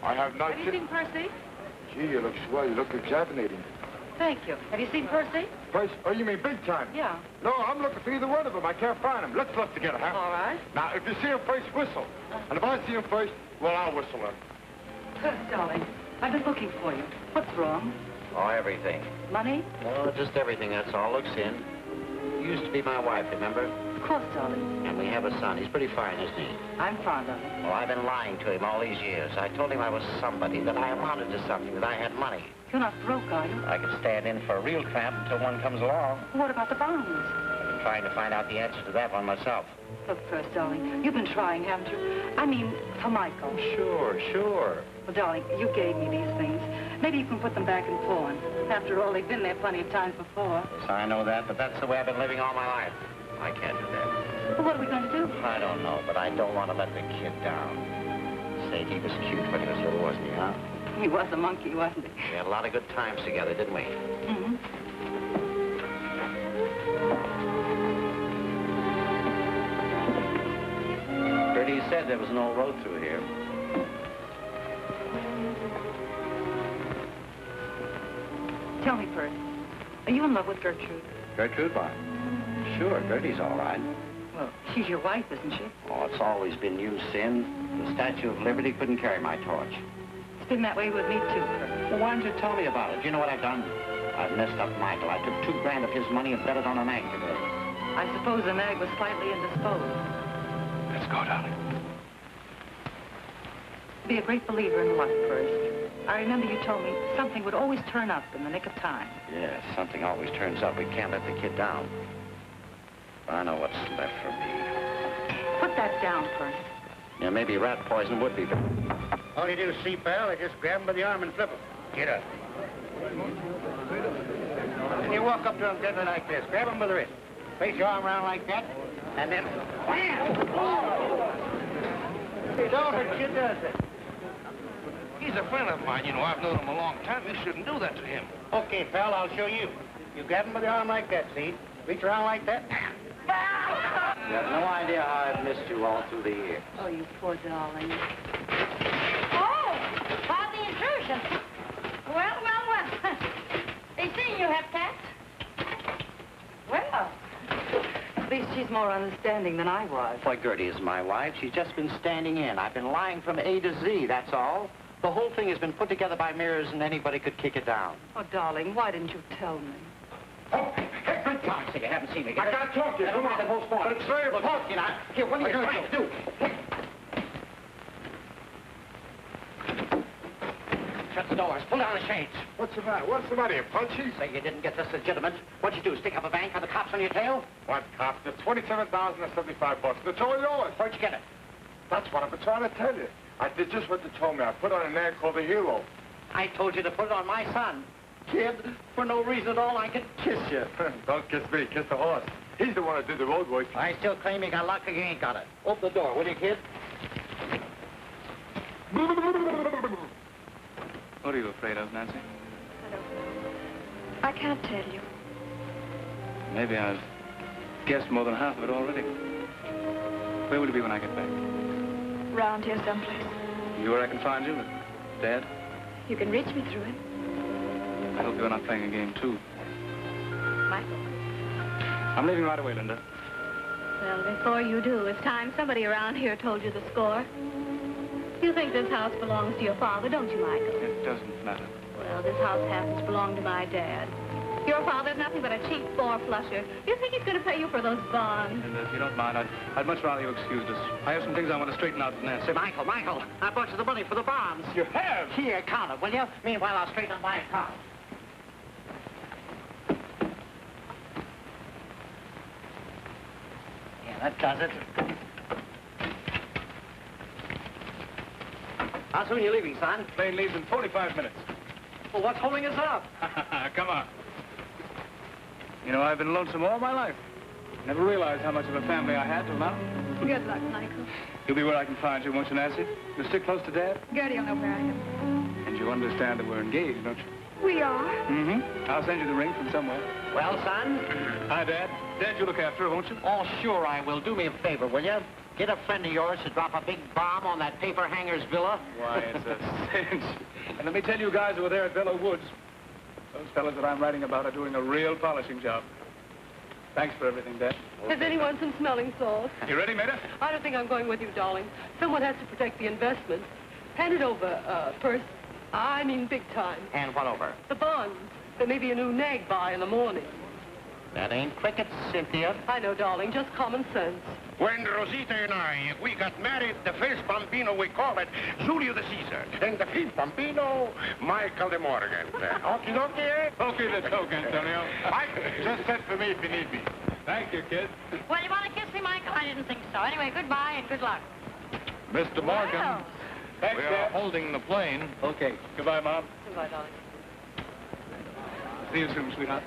I have not Have you seen Percy? Gee, you look swell. You look examinating. Thank you. Have you seen Percy? Percy? Oh, you mean Big Time? Yeah. No, I'm looking for either one of them. I can't find them. Let's look together, huh? All right. Now, if you see him first, whistle. And if I see him first, well, I'll whistle him. Darling, I've been looking for you. What's wrong? Oh, everything. Money? Oh, just everything, that's all. Look, Sin. You used to be my wife, remember? Of course, darling. And we have a son. He's pretty fine, isn't he? I'm fond of him. Well, I've been lying to him all these years. I told him I was somebody, that I amounted to something, that I had money. You're not broke, are you? I could stand in for a real tramp until one comes along. What about the bonds? I've been trying to find out the answer to that one myself. Look first, darling. You've been trying, haven't you? I mean, for Michael. Sure. Well, darling, you gave me these things. Maybe you can put them back in pawn. After all, they've been there plenty of times before. Yes, I know that, but that's the way I've been living all my life. I can't do that. Well, what are we going to do? I don't know, but I don't want to let the kid down. Say, he was cute when he was little, wasn't he, huh? He was a monkey, wasn't he? We had a lot of good times together, didn't we? Mm-hmm. Gertie said there was an old road through here. Tell me first, are you in love with Gertrude? Gertrude, why? Sure, Gertie's all right. Well, she's your wife, isn't she? Oh, it's always been you, Sin. The Statue of Liberty couldn't carry my torch. It's been that way with me, too, Kurt. Well, why didn't you tell me about it? You know what I've done? I've messed up Michael. I took $2 grand of his money and bet it on an egg today. I suppose the nag was slightly indisposed. Let's go, darling. Be a great believer in luck first. I remember you told me something would always turn up in the nick of time. Yes, something always turns up. We can't let the kid down. But I know what's left for me. Put that down first. Yeah, maybe rat poison would be. All you do, see, pal, is just grab him by the arm and flip him. Get up. And you walk up to him gently like this. Grab him by the wrist. Face your arm around like that, and then wham! Oh! It's all her kid does it. He's a friend of mine, you know. I've known him a long time. You shouldn't do that to him. Okay, pal, I'll show you. You grab him by the arm like that, see? Reach around like that. You have no idea how I've missed you all through the years. Oh, you poor darling. Oh, pardon the intrusion. Well. They say you have cats. Well. At least she's more understanding than I was. Why, Gertie is my wife. She's just been standing in. I've been lying from A to Z, that's all. The whole thing has been put together by mirrors and anybody could kick it down. Oh, darling, why didn't you tell me? Oh, hey, good God, say you haven't seen me. I gotta talk to you. Come on. But it's very important. You know. Here, what are you trying to do? Shut the doors. Pull down the shades. What's the matter? What's the matter? You punchy? Say you didn't get this legitimate. What'd you do, stick up a bank? Have the cops on your tail? What cops? It's $27,075. It's all yours. Where'd you get it? That's what I've been trying to tell you. I did just what you told me. I put on an ad called The Hero. I told you to put it on my son. Kid, for no reason at all, I could kiss you. Don't kiss me. Kiss the horse. He's the one that did the road work. I still claim you got luck or you ain't got it. Open the door, will you, kid? What are you afraid of, Nancy? I don't know. I can't tell you. Maybe I've guessed more than half of it already. Where will you be when I get back? Round here someplace. You where I can find you? With Dad? You can reach me through it. I hope you're not playing a game, too. Michael. I'm leaving right away, Linda. Well, before you do, it's time somebody around here told you the score. You think this house belongs to your father, don't you, Michael? It doesn't matter. Well, this house happens to belong to my dad. Your father's nothing but a cheap four-flusher. You think he's going to pay you for those bonds? And if you don't mind, I'd much rather you excused us. I have some things I want to straighten out with Nancy. Michael, I brought you the money for the bonds. You have? Here, count it, will you? Meanwhile, I'll straighten out my account. Yeah, that does it. How soon are you leaving, son? Plane leaves in 45 minutes. Well, what's holding us up? Come on. You know, I've been lonesome all my life. Never realized how much of a family I had till now. Good luck, Michael. You'll be where I can find you, won't you, Nancy? You'll stick close to Dad? Gertie'll know where I am. And you understand that we're engaged, don't you? We are. Mm-hmm. I'll send you the ring from somewhere. Well, son? Hi, Dad. Dad, you look after her, won't you? Oh, sure I will. Do me a favor, will you? Get a friend of yours to drop a big bomb on that paper hanger's villa. Why, it's a cinch. And let me tell you guys who were there at Villa Woods, those fellas that I'm writing about are doing a real polishing job. Thanks for everything, Dad. Has anyone some smelling salts? You ready, Maida? I don't think I'm going with you, darling. Someone has to protect the investment. Hand it over, first. I mean big time. Hand what over? The bonds. There may be a new nag buy in the morning. That ain't crickets, Cynthia. I know, darling. Just common sense. When Rosita and I, we got married, the first bambino we called it Julio the Caesar. And the fifth bambino, Michael de Morgan. Okie dokie? Okay, the toke, Antonio. Mike, just send for me if you need me. Thank you, kid. Well, you want to kiss me, Michael? I didn't think so. Anyway, goodbye and good luck. Mr. Morgan, Well. Thanks, we are Dad. holding the plane. Okay. Goodbye, Mom. Goodbye, darling. See you soon, sweetheart.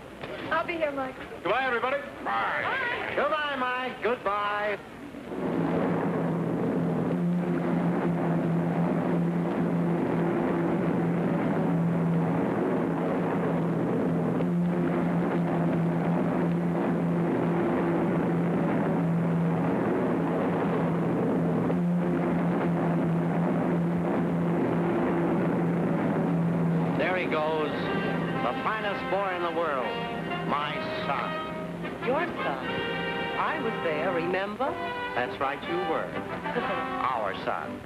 I'll be here, Michael. Goodbye, everybody. Bye. Goodbye, Mike. Goodbye. There he goes. The finest boy in the world. My son. Your son. I was there, remember? That's right, you were. Our son.